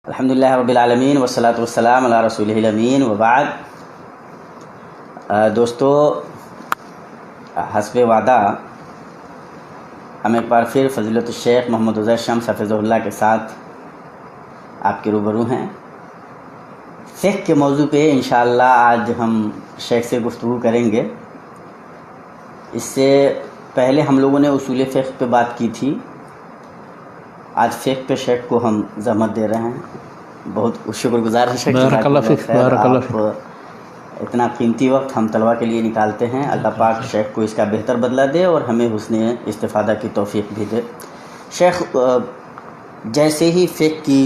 الحمدللہ رب العالمین والصلاة والسلام علی رسولہ الامین وبعد۔ دوستو، حسب وعدہ ہم ایک بار پھر فضیلت الشیخ محمد عزیر شمس حفظہ اللہ کے ساتھ آپ کے روبرو ہیں۔ فقہ کے موضوع پہ انشاءاللہ آج ہم شیخ سے گفتگو کریں گے۔ اس سے پہلے ہم لوگوں نے اصول فقہ پہ بات کی تھی، آج فقہ پہ شیخ کو ہم زحمت دے رہے ہیں۔ بہت شکر گزار ہیں شیخ، بارک اللہ فیک، بارک اللہ فیک۔ آپ اتنا قیمتی وقت ہم طلبہ کے لیے نکالتے ہیں، اللہ پاک شیخ کو اس کا بہتر بدلہ دے اور ہمیں حسن استفادہ کی توفیق بھی دے۔ شیخ، جیسے ہی فقہ کی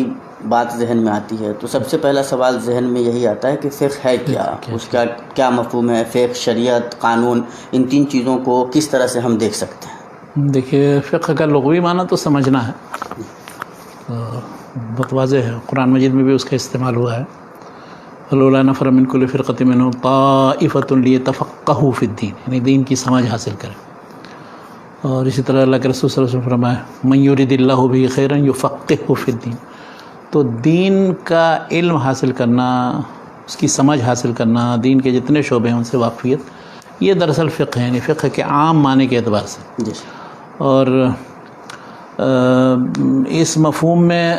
بات ذہن میں آتی ہے تو سب سے پہلا سوال ذہن میں یہی آتا ہے کہ فقہ ہے کیا، اس کا کیا مفہوم ہے؟ فقہ، شریعت، قانون، ان تین چیزوں کو کس طرح سے ہم دیکھ سکتے ہیں؟ دیکھیے، فقہ کا لغوی معنی تو سمجھنا ہے، بہت واضح ہے، قرآن مجید میں بھی اس کا استعمال ہوا ہے۔ فلولا نفر من کل فرقۃ منهم طائفۃ لیتفقہوا فی الدین، یعنی دین کی سمجھ حاصل کریں۔ اور اسی طرح اللہ کے رسول صلی اللہ علیہ وسلم فرمایا من یرید اللہ بہ خیرا یفقہہ فی الدین۔ تو دین کا علم حاصل کرنا، اس کی سمجھ حاصل کرنا، دین کے جتنے شعبے ہیں ان سے واقفیت، یہ دراصل فقہ ہے، یعنی فقہ کے عام معنی کے اعتبار سے۔ جی۔ اور اس مفہوم میں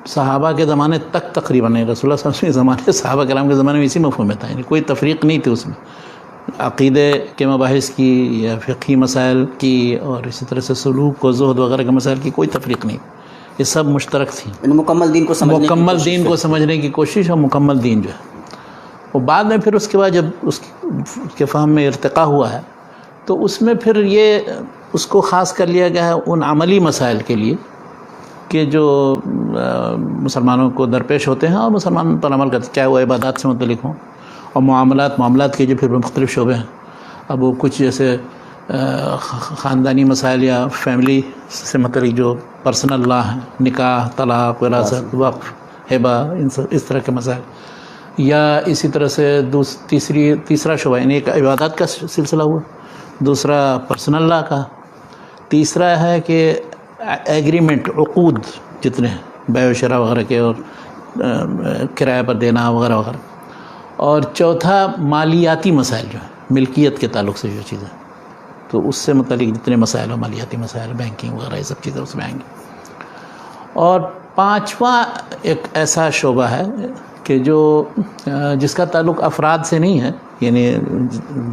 صحابہ کے زمانے تک تقریباً رسول اللہ صلی اللہ علیہ وسلم کے زمانے، صحابہ کرام کے زمانے میں اسی مفہوم میں تھا، یعنی کوئی تفریق نہیں تھی اس میں، عقیدے کے مباحث کی یا فقہی مسائل کی اور اسی طرح سے سلوک و زہد وغیرہ کے مسائل کی کوئی تفریق نہیں، یہ سب مشترک تھی۔ مکمل دین کو سمجھنے کی کوشش اور مکمل دین جو ہے۔ اور بعد میں پھر اس کے بعد جب اس کے فہم میں ارتقاء ہوا ہے تو اس میں پھر یہ اس کو خاص کر لیا گیا ہے ان عملی مسائل کے لیے کہ جو مسلمانوں کو درپیش ہوتے ہیں اور مسلمان پر عمل کرتے ہیں، چاہے وہ عبادات سے متعلق ہوں اور معاملات کے جو پھر مختلف شعبے ہیں۔ اب وہ کچھ جیسے خاندانی مسائل یا فیملی سے متعلق جو پرسنل لا ہیں، نکاح، طلاق، وراثت، وقف، ہبہ، اس طرح کے مسائل، یا اسی طرح سے تیسرا شعبہ، یعنی ایک عبادات کا سلسلہ ہوا، دوسرا پرسنل لا کا، تیسرا ہے کہ ایگریمنٹ، عقود جتنے ہیں بیع و شراء وغیرہ کے اور کرایہ پر دینا وغیرہ وغیرہ، اور چوتھا مالیاتی مسائل جو ہیں، ملکیت کے تعلق سے جو چیزیں، تو اس سے متعلق جتنے مسائل ہیں، مالیاتی مسائل، بینکنگ وغیرہ، یہ سب چیزیں اس میں آئیں گی۔ اور پانچواں ایک ایسا شعبہ ہے کہ جو جس کا تعلق افراد سے نہیں ہے، یعنی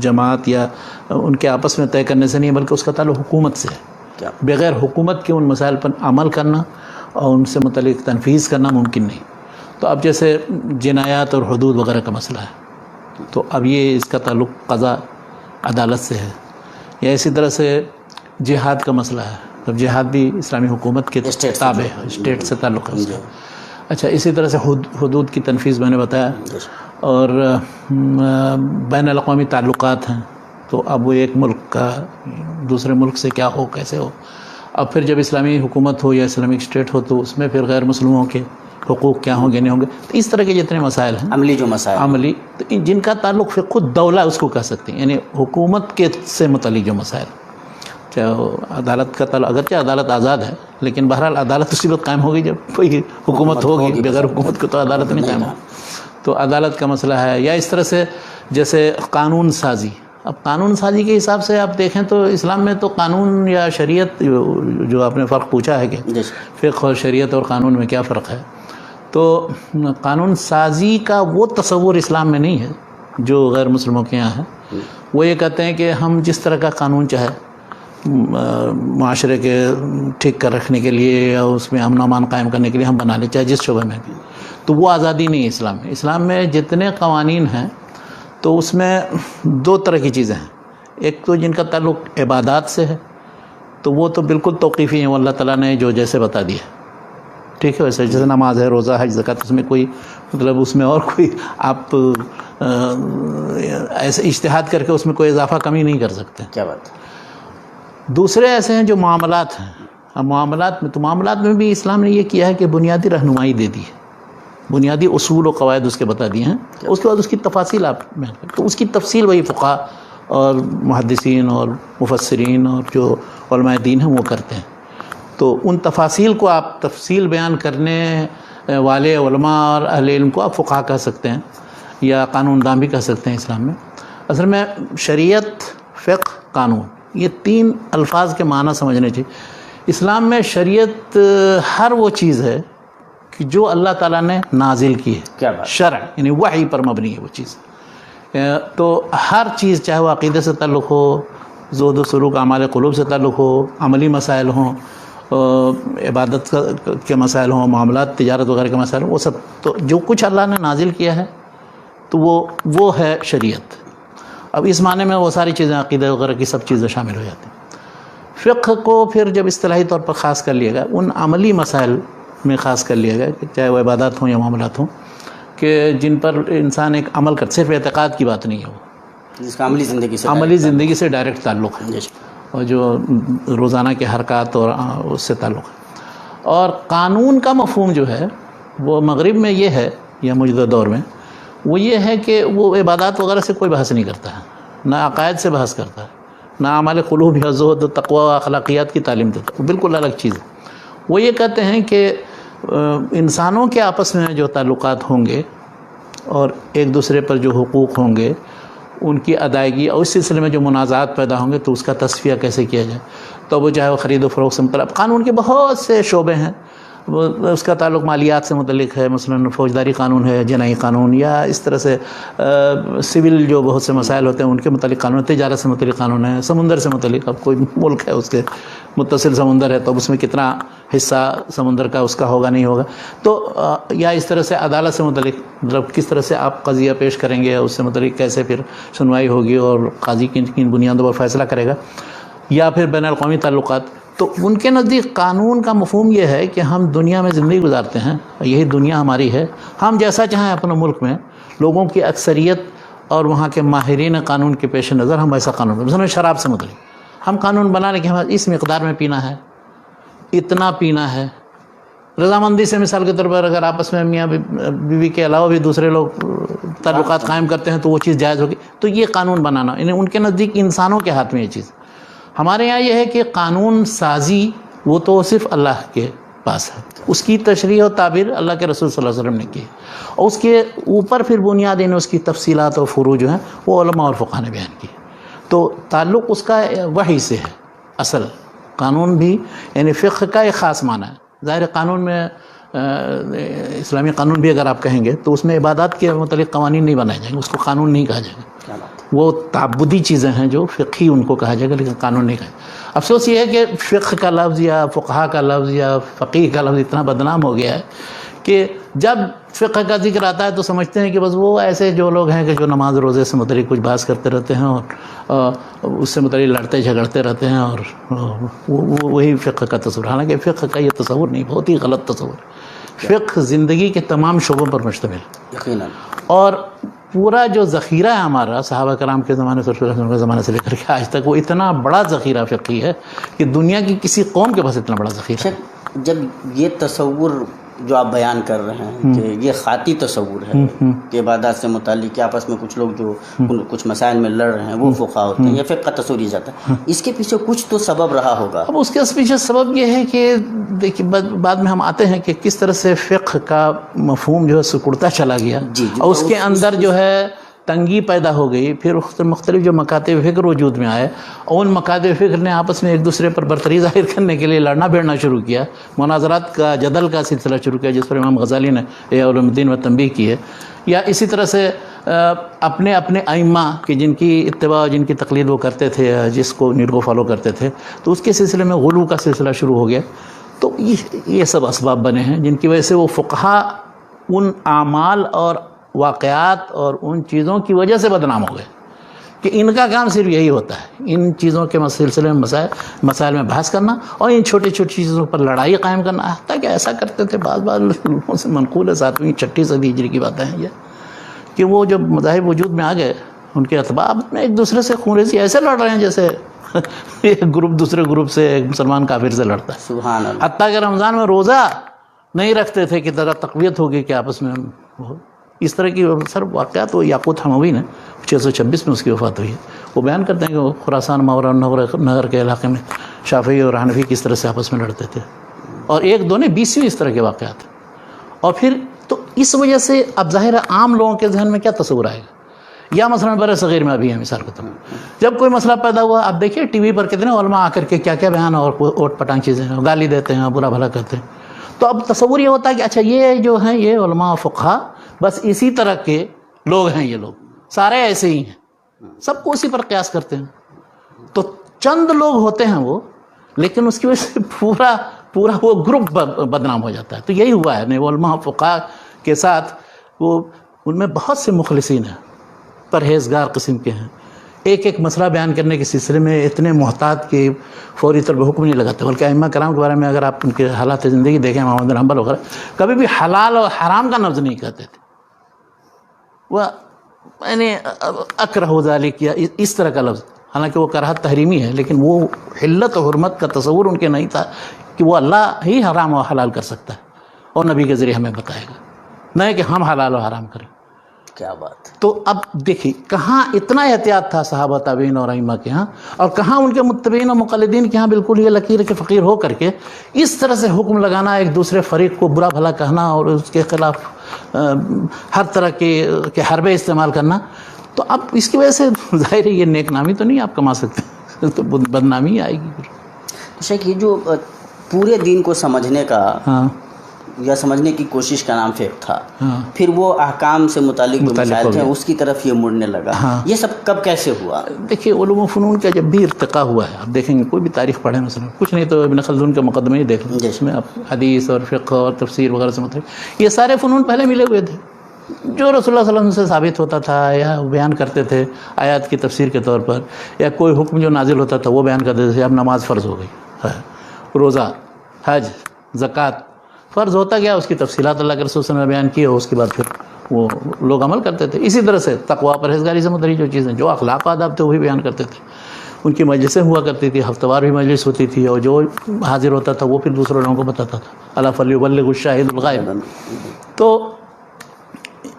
جماعت یا ان کے آپس میں طے کرنے سے نہیں ہے، بلکہ اس کا تعلق حکومت سے ہے۔ بغیر حکومت کے ان مسائل پر عمل کرنا اور ان سے متعلق تنفیذ کرنا ممکن نہیں۔ تو اب جیسے جنایات اور حدود وغیرہ کا مسئلہ ہے تو اب یہ اس کا تعلق قضاء، عدالت سے ہے، یا اسی طرح سے جہاد کا مسئلہ ہے، اب جہاد بھی اسلامی حکومت کے تابع ہے، اسٹیٹ سے تعلق ہے اس کا۔ اچھا، اسی طرح سے حدود کی تنفیذ میں نے بتایا، اور بین الاقوامی تعلقات ہیں، تو اب وہ ایک ملک کا دوسرے ملک سے کیا ہو، کیسے ہو۔ اب پھر جب اسلامی حکومت ہو یا اسلامک اسٹیٹ ہو تو اس میں پھر غیر مسلموں کے حقوق کیا ہوں گے، نہیں ہوں گے، تو اس طرح کے جتنے مسائل ہیں عملی، تو جن کا تعلق فقہ الدولہ اس کو کہہ سکتے ہیں، یعنی حکومت کے سے متعلق جو مسائل، چاہے عدالت کا تعلق، اگرچہ عدالت آزاد ہے لیکن بہرحال عدالت اسی وقت قائم ہوگی جب کوئی حکومت ہوگی، بغیر حکومت کو تو عدالت نہیں قائم ہوگی۔ تو عدالت کا مسئلہ ہے، یا اس طرح سے جیسے قانون سازی۔ اب قانون سازی کے حساب سے آپ دیکھیں تو اسلام میں تو قانون یا شریعت، جو آپ نے فرق پوچھا ہے کہ فقہ اور شریعت اور قانون میں کیا فرق ہے، تو قانون سازی کا وہ تصور اسلام میں نہیں ہے جو غیر مسلموں کے یہاں ہے۔ وہ یہ کہتے ہیں کہ ہم جس طرح کا قانون چاہے معاشرے کے ٹھیک کر رکھنے کے لیے یا اس میں امن و امان قائم کرنے کے لیے ہم بنا لیں، چاہے جس شعبے میں بھی، تو وہ آزادی نہیں ہے اسلام میں۔ اسلام میں جتنے قوانین ہیں تو اس میں دو طرح کی چیزیں ہیں، ایک تو جن کا تعلق عبادات سے ہے تو وہ تو بالکل توقیفی ہیں، وہ اللہ تعالیٰ نے جو جیسے بتا دیا، ٹھیک ہے، ویسے جیسے نماز ہے، روزہ، حج، زکوٰۃ، اس میں کوئی مطلب اس میں اور کوئی آپ ایسے اجتہاد کر کے اس میں کوئی اضافہ کمی نہیں کر سکتے۔ کیا بات ہے۔ دوسرے ایسے ہیں جو معاملات ہیں۔ اب معاملات میں بھی اسلام نے یہ کیا ہے کہ بنیادی رہنمائی دے دی ہے، بنیادی اصول و قواعد اس کے بتا دیے ہیں، اس کے بعد اس کی تفاصیل آپ میں، تو اس کی تفصیل وہی فقہاء اور محدثین اور مفسرین اور جو علماء دین ہیں وہ کرتے ہیں۔ تو ان تفاصیل کو آپ تفصیل بیان کرنے والے علماء اور اہل علم کو آپ فقہا کہہ سکتے ہیں یا قانون داں بھی کہہ سکتے ہیں اسلام میں. اصل میں شریعت، فقہ، قانون، یہ 3 الفاظ کے معنی سمجھنے چاہیے. اسلام میں شریعت ہر وہ چیز ہے کہ جو اللہ تعالیٰ نے نازل کی ہے. کیا بات، شرع یعنی وحی پر مبنی ہے وہ چیز. تو ہر چیز چاہے وہ عقیدے سے تعلق ہو، زہد و سلوک، اعمال قلوب سے تعلق ہو، عملی مسائل ہوں، عبادت کے مسائل ہوں، معاملات، تجارت وغیرہ کے مسائل ہوں، وہ سب تو جو کچھ اللہ نے نازل کیا ہے تو وہ ہے شریعت. اب اس معنی میں وہ ساری چیزیں عقیدہ وغیرہ کی سب چیزیں شامل ہو جاتی ہیں. فقہ کو پھر جب اصطلاحی طور پر خاص کر لیا گیا، ان عملی مسائل میں خاص کر لیا گیا کہ چاہے وہ عبادات ہوں یا معاملات ہوں کہ جن پر انسان ایک عمل کر، صرف اعتقاد کی بات نہیں ہے، وہ جس کا عملی زندگی سے ڈائریکٹ تعلق ہے، اور جو روزانہ کے حرکات اور اس سے تعلق ہے. اور قانون کا مفہوم جو ہے وہ مغرب میں یہ ہے یا موجودہ دور میں وہ یہ ہے کہ وہ عبادات وغیرہ سے کوئی بحث نہیں کرتا ہے، نہ عقائد سے بحث کرتا ہے، نہ اعمال قلوب یا زہد و تقوی و اخلاقیات کی تعلیم دیتا ہے. وہ بالکل الگ چیز ہے. وہ یہ کہتے ہیں کہ انسانوں کے آپس میں جو تعلقات ہوں گے اور ایک دوسرے پر جو حقوق ہوں گے ان کی ادائیگی، اور اس سلسلے میں جو منازعات پیدا ہوں گے تو اس کا تصفیہ کیسے کیا جائے. تو وہ چاہے وہ خرید و فروخت سے متعلق، قانون کے بہت سے شعبے ہیں. اس کا تعلق مالیات سے متعلق ہے، مثلا فوجداری قانون ہے، جنائی قانون، یا اس طرح سے سول جو بہت سے مسائل ہوتے ہیں ان کے متعلق قانون، تجارت سے متعلق قانون ہے، سمندر سے متعلق. اب کوئی ملک ہے اس کے متصل سمندر ہے تو اس میں کتنا حصہ سمندر کا اس کا ہوگا نہیں ہوگا. تو یا اس طرح سے عدالت سے متعلق، مطلب کس طرح سے آپ قضیہ پیش کریں گے، اس سے متعلق کیسے پھر سنوائی ہوگی اور قاضی کن بنیادوں پر فیصلہ کرے گا، یا پھر بین الاقوامی تعلقات. تو ان کے نزدیک قانون کا مفہوم یہ ہے کہ ہم دنیا میں زندگی گزارتے ہیں، یہی دنیا ہماری ہے، ہم جیسا چاہیں اپنے ملک میں لوگوں کی اکثریت اور وہاں کے ماہرین قانون کے پیش نظر ہم ایسا قانون بنائیں. مثلا شراب سے متعلق ہم قانون بنا لیں کہ ہمیں اس مقدار میں پینا ہے، اتنا پینا ہے. رضامندی سے مثال کے طور پر اگر آپس میں میاں بیوی کے علاوہ بھی دوسرے لوگ تعلقات قائم کرتے ہیں تو وہ چیز جائز ہوگی. تو یہ قانون بنانا، یعنی ان کے نزدیک انسانوں کے ہاتھ میں یہ چیز. ہمارے یہاں یہ ہے کہ قانون سازی وہ تو صرف اللہ کے پاس ہے، اس کی تشریح و تعبیر اللہ کے رسول صلی اللہ علیہ وسلم نے کی، اور اس کے اوپر پھر بنیاد یعنی اس کی تفصیلات اور فروع جو ہیں وہ علماء اور فقہاء نے بیان کی. تو تعلق اس کا وحی سے ہے. اصل قانون بھی یعنی فقہ کا ایک خاص معنی ہے. ظاہر قانون میں اسلامی قانون بھی اگر آپ کہیں گے تو اس میں عبادات کے متعلق قوانین نہیں بنائے جائیں گے، اس کو قانون نہیں کہا جائے گا. وہ تعبدی چیزیں ہیں جو فقہی ان کو کہا جائے گا، لیکن قانون نہیں کہا. افسوس یہ ہے کہ فقہ کا لفظ یا فقہا کا لفظ یا فقیہ کا لفظ اتنا بدنام ہو گیا ہے کہ جب فقہ کا ذکر آتا ہے تو سمجھتے ہیں کہ بس وہ ایسے جو لوگ ہیں کہ جو نماز روزے سے متعلق کچھ بحث کرتے رہتے ہیں اور اس سے متعلق لڑتے جھگڑتے رہتے ہیں، اور وہی فقہ کا تصور. حالانکہ فقہ کا یہ تصور نہیں، بہت ہی غلط تصور. فقہ زندگی کے تمام شعبوں پر مشتمل یقیناً، اور پورا جو ذخیرہ ہے ہمارا صحابہ کرام کے زمانے سے، رسول اللہ کے زمانے سے لے کر کے آج تک، وہ اتنا بڑا ذخیرہ فقہی ہے کہ دنیا کی کسی قوم کے پاس اتنا بڑا ذخیرہ ہے. جب یہ تصور جو آپ بیان کر رہے ہیں کہ یہ خاطی تصور ہے کہ عبادات سے متعلق آپس میں کچھ لوگ جو کچھ مسائل میں لڑ رہے ہیں وہ فقہا ہوتے ہیں، یہ فقہ کا تصور ہی جاتا ہے، اس کے پیچھے کچھ تو سبب رہا ہوگا. اب اس کے پیچھے سبب یہ ہے کہ دیکھیے بعد میں ہم آتے ہیں کہ کس طرح سے فقہ کا مفہوم جو ہے سکڑتا چلا گیا، اور اس کے اندر جو ہے تنگی پیدا ہو گئی. پھر مختلف جو مکاتب فکر وجود میں آئے، اور ان مکاتب فکر نے آپس میں ایک دوسرے پر برتری ظاہر کرنے کے لیے لڑنا بھیڑنا شروع کیا، مناظرات کا جدل کا سلسلہ شروع کیا، جس پر امام غزالی نے احیاء علوم الدین میں تنبیہ کی ہے. یا اسی طرح سے اپنے ائمہ کہ جن کی اتباع جن کی تقلید وہ کرتے تھے، جس کو نیڈ کو فالو کرتے تھے، تو اس کے سلسلے میں غلو کا سلسلہ شروع ہو گیا. تو یہ سب اسباب بنے ہیں جن کی وجہ سے وہ فقہا ان اعمال اور واقعات اور ان چیزوں کی وجہ سے بدنام ہو گئے کہ ان کا کام صرف یہی ہوتا ہے، ان چیزوں کے سلسلے میں مسائل میں بحث کرنا اور ان چھوٹی چھوٹی چیزوں پر لڑائی قائم کرنا. حتیٰ کہ ایسا کرتے تھے بعض لوگوں سے منقول ہے 7ویں 6ٹھی صدی ہجری کی باتیں ہیں یہ، کہ وہ جب مذاہب وجود میں آ گئے ان کے اتباع میں ایک دوسرے سے خونریزی ایسے لڑ رہے ہیں جیسے ایک گروپ دوسرے گروپ سے، ایک مسلمان کافر سے لڑتا ہے. سبحان اللہ. حتیٰ کہ رمضان میں روزہ نہیں رکھتے تھے کہ ذرا تقویت ہوگی کہ آپس میں اس طرح کی سر واقعات. وہ یاقوت حموی نے 626 میں اس کی وفات ہوئی ہے، وہ بیان کرتے ہیں کہ وہ خراسان ماورا نگر کے علاقے میں شافعی اور حنفی کس طرح سے آپس میں لڑتے تھے، اور ایک دو نے 20 اس طرح کے واقعات. اور پھر تو اس وجہ سے اب ظاہر ہے عام لوگوں کے ذہن میں کیا تصور آئے گا. یا مثلا بر صغیر میں ابھی ہے مثال کے طور پر جب کوئی مسئلہ پیدا ہوا، اب دیکھیے ٹی وی پر کتنے علماء آ کر کے کیا کیا بیان اور اوٹ پٹانگ چیزیں ہیں، گالی دیتے ہیں، برا بھلا کرتے ہیں. تو اب تصور یہ ہوتا ہے کہ اچھا یہ جو ہیں یہ علماء فقہا بس اسی طرح کے لوگ ہیں، یہ لوگ سارے ایسے ہی ہیں، سب کو اسی پر قیاس کرتے ہیں. تو چند لوگ ہوتے ہیں وہ، لیکن اس کی وجہ سے پورا وہ گروپ بدنام ہو جاتا ہے. تو یہی ہوا ہے علماء فقہا کے ساتھ. وہ ان میں بہت سے مخلصین ہیں، پرہیزگار قسم کے ہیں، ایک مسئلہ بیان کرنے کے سلسلے میں اتنے محتاط کہ فوری طور پر حکم نہیں لگاتے. بلکہ ائمہ کرام کے بارے میں اگر آپ ان کے حالات زندگی دیکھیں، محمد بن حنبل وغیرہ کبھی بھی حلال اور حرام کا لفظ نہیں کہتے تھے. وہ یعنی اکرہ ذالک یا اس طرح کا لفظ، حالانکہ وہ کراہت تحریمی ہے، لیکن وہ حلت و حرمت کا تصور ان کے نہیں تھا کہ وہ اللہ ہی حرام و حلال کر سکتا ہے اور نبی کے ذریعے ہمیں بتائے گا، نہ کہ ہم حلال و حرام کریں. کیا بات. تو اب دیکھیے کہاں اتنا احتیاط تھا صحابہ تابعین اور ائمہ کے ہاں، اور کہاں ان کے متبعین اور مقلدین کے ہاں بالکل یہ لکیر کے فقیر ہو کر کے اس طرح سے حکم لگانا، ایک دوسرے فریق کو برا بھلا کہنا اور اس کے خلاف ہر طرح کے حربے استعمال کرنا. تو اب اس کی وجہ سے ظاہر ہے یہ نیک نامی تو نہیں آپ کما سکتے، تو بدنامی آئے گی. شیخ یہ جو پورے دین کو سمجھنے کا ہاں یا سمجھنے کی کوشش کا نام فقہ تھا، پھر وہ احکام سے متعلق جو مسائل تھے اس کی طرف یہ مڑنے لگا، یہ سب کب کیسے ہوا؟ دیکھیے علوم و فنون کا جب بھی ارتقا ہوا ہے، آپ دیکھیں گے کوئی بھی تاریخ پڑھیں مثلا، کچھ نہیں تو ابن خلدون کے مقدمے ہی دیکھ لیں، جس میں آپ حدیث اور فقہ اور تفسیر وغیرہ سے متعلق یہ سارے فنون پہلے ملے ہوئے تھے. جو رسول اللہ صلی اللہ علیہ وسلم سے ثابت ہوتا تھا یا بیان کرتے تھے آیات کی تفسیر کے طور پر، یا کوئی حکم جو نازل ہوتا تھا وہ بیان کرتے تھے. اب نماز فرض ہو گئی، روزہ، حج، زکوٰۃ فرض ہوتا گیا، اس کی تفصیلات اللہ کے رسول صلی اللہ علیہ وسلم نے بیان کی، اور اس کے بعد پھر وہ لوگ عمل کرتے تھے. اسی طرح سے تقویٰ پرہیزگاری سے متعلق جو چیزیں، جو اخلاق و آداب تھے وہی بیان کرتے تھے. ان کی مجلسیں ہوا کرتی تھی، ہفتہ وار بھی مجلس ہوتی تھی، اور جو حاضر ہوتا تھا وہ پھر دوسرے لوگوں کو بتاتا تھا. الا فلیبلغ الشاہد الغائب. تو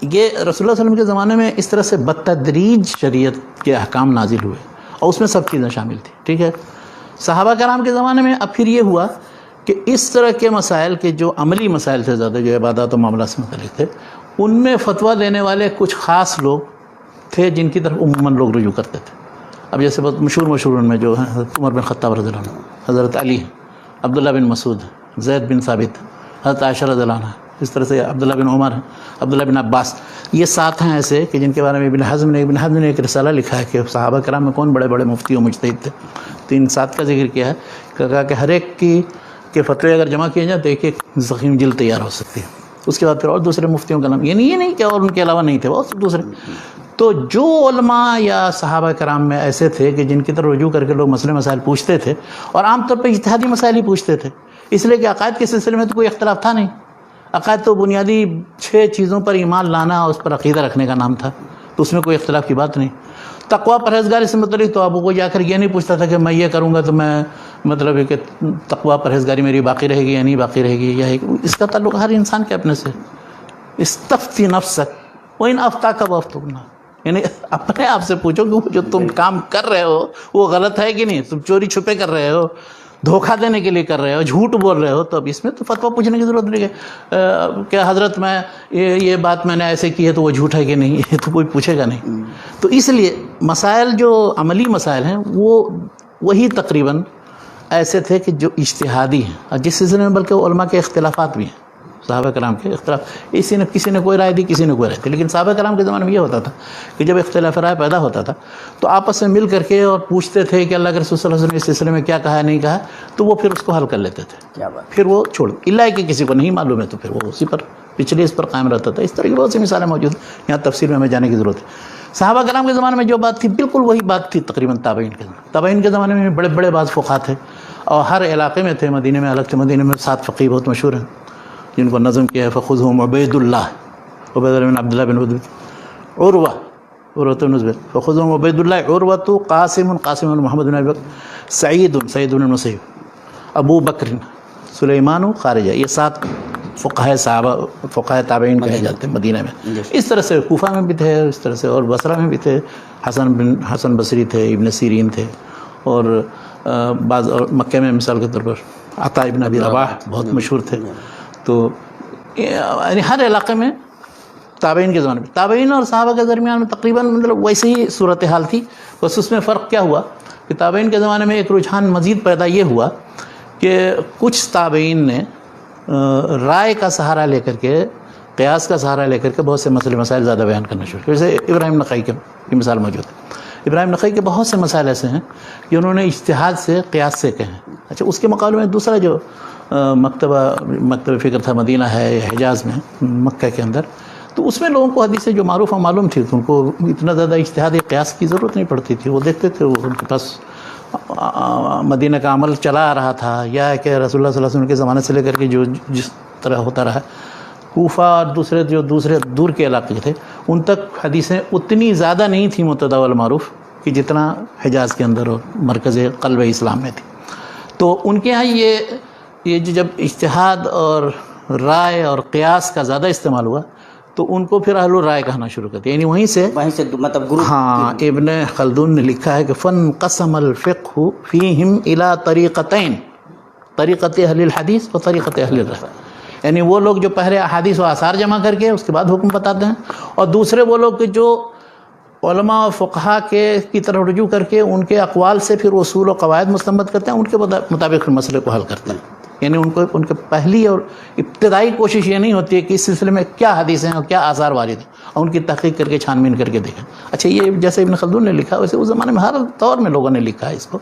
یہ رسول اللہ صلی اللہ علیہ وسلم کے زمانے میں اس طرح سے بتدریج شریعت کے احکام نازل ہوئے، اور اس میں سب چیزیں شامل تھیں. ٹھیک ہے. صحابہ کرام کے زمانے میں اب پھر یہ ہوا کہ اس طرح کے مسائل کے جو عملی مسائل تھے، زیادہ جو عبادات و معاملات سے متعلق تھے، ان میں فتویٰ دینے والے کچھ خاص لوگ تھے جن کی طرف عموماً لوگ رجوع کرتے تھے. اب جیسے بہت مشہور ان میں جو ہیں حضرت عمر بن خطاب رضی اللہ عنہ، حضرت علی، عبداللہ بن مسعود، زید بن ثابت، حضرت عائشہ رضی اللہ عنہ، اس طرح سے عبداللہ بن عمر، عبداللہ بن عباس. یہ 7 ہیں ایسے کہ جن کے بارے میں ابن حزم نے ایک رسالہ لکھا ہے کہ صحابہ کرام میں کون بڑے بڑے مفتی و مجتہد تھے. 3-7 کا ذکر کیا ہے، کہا کہ ہر ایک کے فتوے اگر جمع کیے جائیں تو ایک ضخیم جلد تیار ہو سکتی ہے. اس کے بعد پھر اور دوسرے مفتیوں کا نام، یہ نہیں کہ اور ان کے علاوہ نہیں تھے، بہت دوسرے. تو جو علماء یا صحابہ کرام میں ایسے تھے کہ جن کی طرف رجوع کر کے لوگ مسئلے مسائل پوچھتے تھے، اور عام طور پہ اجتہادی مسائل ہی پوچھتے تھے، اس لیے کہ عقائد کے سلسلے میں تو کوئی اختلاف تھا نہیں. عقائد تو بنیادی 6 چیزوں پر ایمان لانا اور اس پر عقیدہ رکھنے کا نام تھا، تو اس میں کوئی اختلاف کی بات نہیں. تقویٰ پرہیزگاری سے متعلق تو آپ کو جا کر یہ نہیں پوچھتا تھا کہ میں یہ کروں گا تو میں مطلب ہے کہ تقویٰ پرہیزگاری میری باقی رہے گی یا نہیں باقی رہے گی، یا اس کا تعلق ہر انسان کے اپنے سے. استفتی نفسک وان افتاک وافتونا، یعنی اپنے آپ سے پوچھو کہ وہ جو تم کام کر رہے ہو وہ غلط ہے کہ نہیں. تم چوری چھپے کر رہے ہو، دھوکہ دینے کے لیے کر رہے ہو، جھوٹ بول رہے ہو، تو اب اس میں تو فتویٰ پوچھنے کی ضرورت نہیں ہے کہ حضرت میں یہ بات میں نے ایسے کی ہے تو وہ جھوٹ ہے کہ نہیں، یہ تو کوئی پوچھے گا نہیں. تو اس لیے مسائل جو عملی مسائل ہیں وہ وہی تقریباً ایسے تھے کہ جو اجتہادی ہیں، اور جس سلسلے میں بلکہ علماء کے اختلافات بھی ہیں، صحابہ کرام کے اختلاف، کسی نے کوئی رائے دی، کسی نے کوئی رائے دی. لیکن صحابہ کرام کے زمانے میں یہ ہوتا تھا کہ جب اختلاف رائے پیدا ہوتا تھا تو آپس میں مل کر کے اور پوچھتے تھے کہ اللہ کے رسول صلی اللہ علیہ وسلم نے اس سلسلے میں کیا کہا ہے نہیں کہا، تو وہ پھر اس کو حل کر لیتے تھے. کیا بات. پھر وہ چھوڑ اللہ کہ کسی کو نہیں معلوم ہے تو پھر وہ اسی پر پچھلے اس پر قائم رہتا تھا. اس طرح کی بہت سی مثالیں موجود ہیں، یہاں تفسیر میں ہمیں جانے کی ضرورت ہے. صحابہ کرام کے زمانے میں جو بات تھی بالکل وہی بات تھی تقریباً تابعین کے زمانے میں بڑے بڑے بعض فقہا تھے، اور ہر علاقے میں تھے. مدینے میں الگ تھے، مدینے میں 7 فقیہ بہت مشہور ہیں جن کو نظم کیا ہے. فخذهم عبید اللہ بن عبداللہ بن عروہ بن زبیر، فخذهم عبید اللہ، عروہ قاسم بن محمد بن ابی بکر، سعید بن المسیب، ابو بکر، سلیمان خارجہ. یہ 7 فقہاء تابعین کہے جاتے ہیں مدینہ میں. اس طرح سے کوفہ میں بھی تھے، اس طرح سے اور بصرہ میں بھی تھے. حسن بصری تھے، ابن سیرین تھے، اور بعض اور مکہ میں مثال کے طور پر عطا ابن ابی رباح بہت مشہور تھے. تو یعنی ہر علاقے میں تابعین کے زمانے میں، تابعین اور صحابہ کے درمیان میں تقریباً مطلب ویسے ہی صورتحال تھی، بس اس میں فرق کیا ہوا کہ تابعین کے زمانے میں ایک رجحان مزید پیدا یہ ہوا کہ کچھ تابعین نے رائے کا سہارا لے کر کے، قیاس کا سہارا لے کر کے بہت سے مسئلے مسائل زیادہ بیان کرنا شروع کیا. جیسے ابراہیم نخعی کی مثال موجود ہے. ابراہیم نخعی کے بہت سے مسائل ایسے ہیں کہ انہوں نے اجتہاد سے، قیاس سے کہے ہیں. اچھا، اس کے مقابلے میں دوسرا جو مکتب فکر تھا مدینہ ہے یا حجاز میں، مکہ کے اندر، تو اس میں لوگوں کو حدیثیں جو معروف و معلوم تھی، ان کو اتنا زیادہ اجتہادی قیاس کی ضرورت نہیں پڑتی تھی. وہ دیکھتے تھے، وہ ان کے پاس مدینہ کا عمل چلا آ رہا تھا، یا کہ رسول اللہ صلی اللہ علیہ وسلم کے زمانے سے لے کر کے جو جس طرح ہوتا رہا، کوفہ اور دوسرے دور کے علاقے تھے، ان تک حدیثیں اتنی زیادہ نہیں تھیں متداول معروف کہ جتنا حجاز کے اندر اور مرکز قلب اسلام میں تھی. تو ان کے ہاں یہ جب اجتہاد اور رائے اور قیاس کا زیادہ استعمال ہوا تو ان کو پھر اہل الرائے کہنا شروع کر دیا. یعنی وہیں سے مطلب گروپ. ہاں، ابن خلدون نے لکھا ہے کہ فانقسم الفقہ فیہم الی طریقتین، طریقت اہل الحدیث و طریقت اہل الرائے. یعنی وہ لوگ جو پہلے احادیث و آثار جمع کر کے اس کے بعد حکم بتاتے ہیں، اور دوسرے وہ لوگ کہ جو علماء و فقہا کی طرف رجوع کر کے ان کے اقوال سے پھر اصول و قواعد مستنبط کرتے ہیں، ان کے مطابق مسئلے کو حل کرتے ہیں. یعنی ان کے پہلی اور ابتدائی کوشش یہ نہیں ہوتی ہے کہ اس سلسلے میں کیا حدیثیں ہیں اور کیا آثار وارد ہیں، اور ان کی تحقیق کر کے چھان بین کر کے دیکھیں. اچھا، یہ جیسے ابن خلدون نے لکھا ویسے اس زمانے میں ہر دور میں لوگوں نے لکھا ہے اس کو.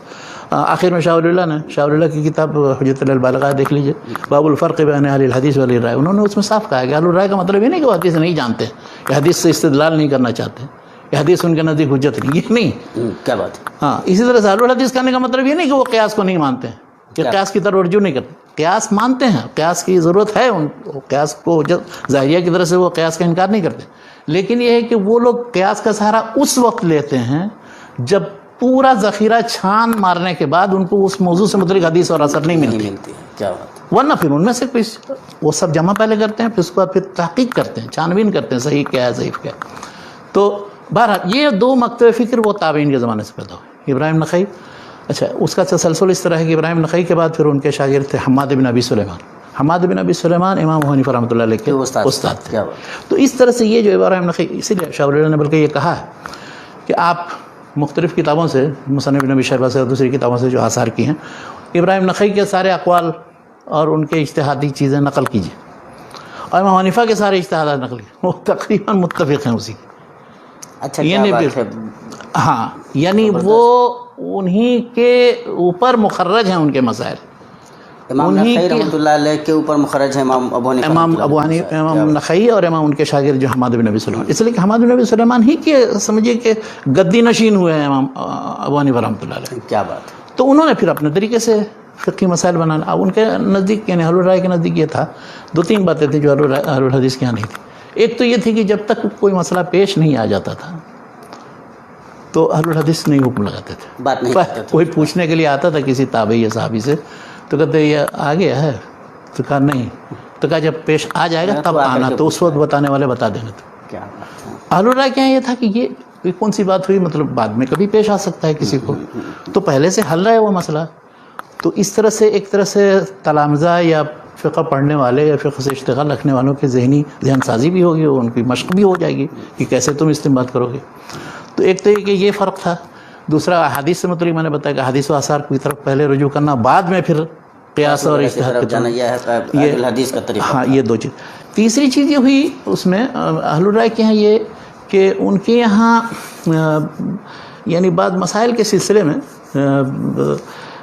آخر میں شاہ ولی اللہ کی کتاب حجت البالغہ دیکھ لیجیے، باب الفرق بین اہل الحدیث واہل الرائے. انہوں نے اس میں صاف کہا ہے کہ اہل الرائے کا مطلب یہ نہیں کہ وہ حدیث نہیں جانتے، کہ حدیث سے استدلال نہیں کرنا چاہتے، کہ حدیث ان کے نزدیک حجت نہیں، یہ نہیں. کیا بات ہے. ہاں، اسی طرح سے اہل الحدیث کہنے کا مطلب یہ نہیں کہ وہ قیاس کو نہیں مانتے ہیں، کہ قیاس کی طرف رجوع نہیں کرتے. قیاس مانتے ہیں، قیاس کی ضرورت ہے، ان قیاس کو ظاہریہ کی طرف سے وہ قیاس کا انکار نہیں کرتے، لیکن یہ ہے کہ وہ لوگ قیاس کا سہارا اس وقت لیتے ہیں جب پورا ذخیرہ چھان مارنے کے بعد ان کو اس موضوع سے متعلق حدیث اور اثر نہیں ملتی. کیا بات ہے. ورنہ پھر ان میں سے وہ سب جمع پہلے کرتے ہیں، پھر اس کے بعد پھر تحقیق کرتے ہیں، چھان بین کرتے ہیں صحیح کیا ہے ضعیف کیا ہے. تو بہرحال یہ دو مکتب فکر وہ تابعین کے زمانے سے پیدا ہوئے. ابراہیم نخعی، اچھا، اس کا تسلسل اس طرح ہے کہ ابراہیم نخعی کے بعد پھر ان کے شاگرد تھے حماد بن ابی سلیمان. حماد بن ابی سلیمان امام ابو حنیفہ رحمۃ اللہ علیہ کے استاد تھے. تو اس طرح سے یہ جو ابراہیم نخعی، اسی لیے شاہ ولی اللہ نے بلکہ یہ کہا ہے کہ آپ مختلف کتابوں سے، مصنف ابن ابی شیبہ سے اور دوسری کتابوں سے جو آثار کی ہیں، ابراہیم نخعی کے سارے اقوال اور ان کے اجتہادی چیزیں نقل کیجیے، اور امام حنیفہ کے سارے اجتہادات نقل کیجیے، وہ تقریباً متفق ہیں اسی. اچھا، ہاں، یعنی وہ انہی کے اوپر مخرج ہیں ان کے مسائل. امام نخعی رحمۃ اللہ علیہ کے اوپر مخرج ہے امام ابو حنیفہ، امام نخعی اور امام ان کے شاگرد جو حماد بن ابی سلیمان. اس لیے کہ حماد بن ابی سلیمان ہی کے سمجھیے کہ گدی نشین ہوئے ہیں امام ابو حنیفہ رحمۃ اللہ علیہ. کیا بات ہے. تو انہوں نے پھر اپنے طریقے سے فقہی مسائل بنانا. اب ان کے نزدیک، یعنی اہل الرائے کے نزدیک یہ تھا، دو تین باتیں تھیں جو اہل الحدیث کے یہاں نہیں تھی. ایک تو یہ تھی کہ جب تک کوئی مسئلہ پیش نہیں آ جاتا تھا تو اہل الحدیث نہیں حکم لگاتے تھے. بات نہیں کرتے تھے. کوئی پوچھنے کے لیے آتا تھا کسی تابعی یا صحابی سے تو کہتے یہ آ گیا ہے، تو کہا نہیں، تو کہا جب پیش آ جائے گا تب آنا، تو اس وقت بتانے والے بتا دیں گے. کیا بات ہے. اہل الرائے کے یہاں یہ تھا کہ یہ کون سی بات ہوئی، مطلب بعد میں کبھی پیش آ سکتا ہے کسی کو، تو پہلے سے حل رہا ہے وہ مسئلہ. تو اس طرح سے ایک طرح سے تلامذہ یا فقہ پڑھنے والے یا فقہ سے اشتغال رکھنے والوں کے ذہن سازی بھی ہوگی، اور ان کی مشق بھی ہو جائے گی کہ کیسے تم استنباط کرو گے. تو ایک تو یہ کہ یہ فرق تھا. دوسرا حدیث سے متعلق میں نے بتایا کہ حدیث و آثار کی طرف پہلے رجوع کرنا، بعد میں پھر قیاس اور اجتہاد کی طرف. یہ الحدیث کا طریقہ. ہاں، یہ دو چیز. تیسری چیز یہ ہوئی اس میں اہل الرائے کے یہاں یہ کہ ان کے یہاں یعنی بعض مسائل کے سلسلے میں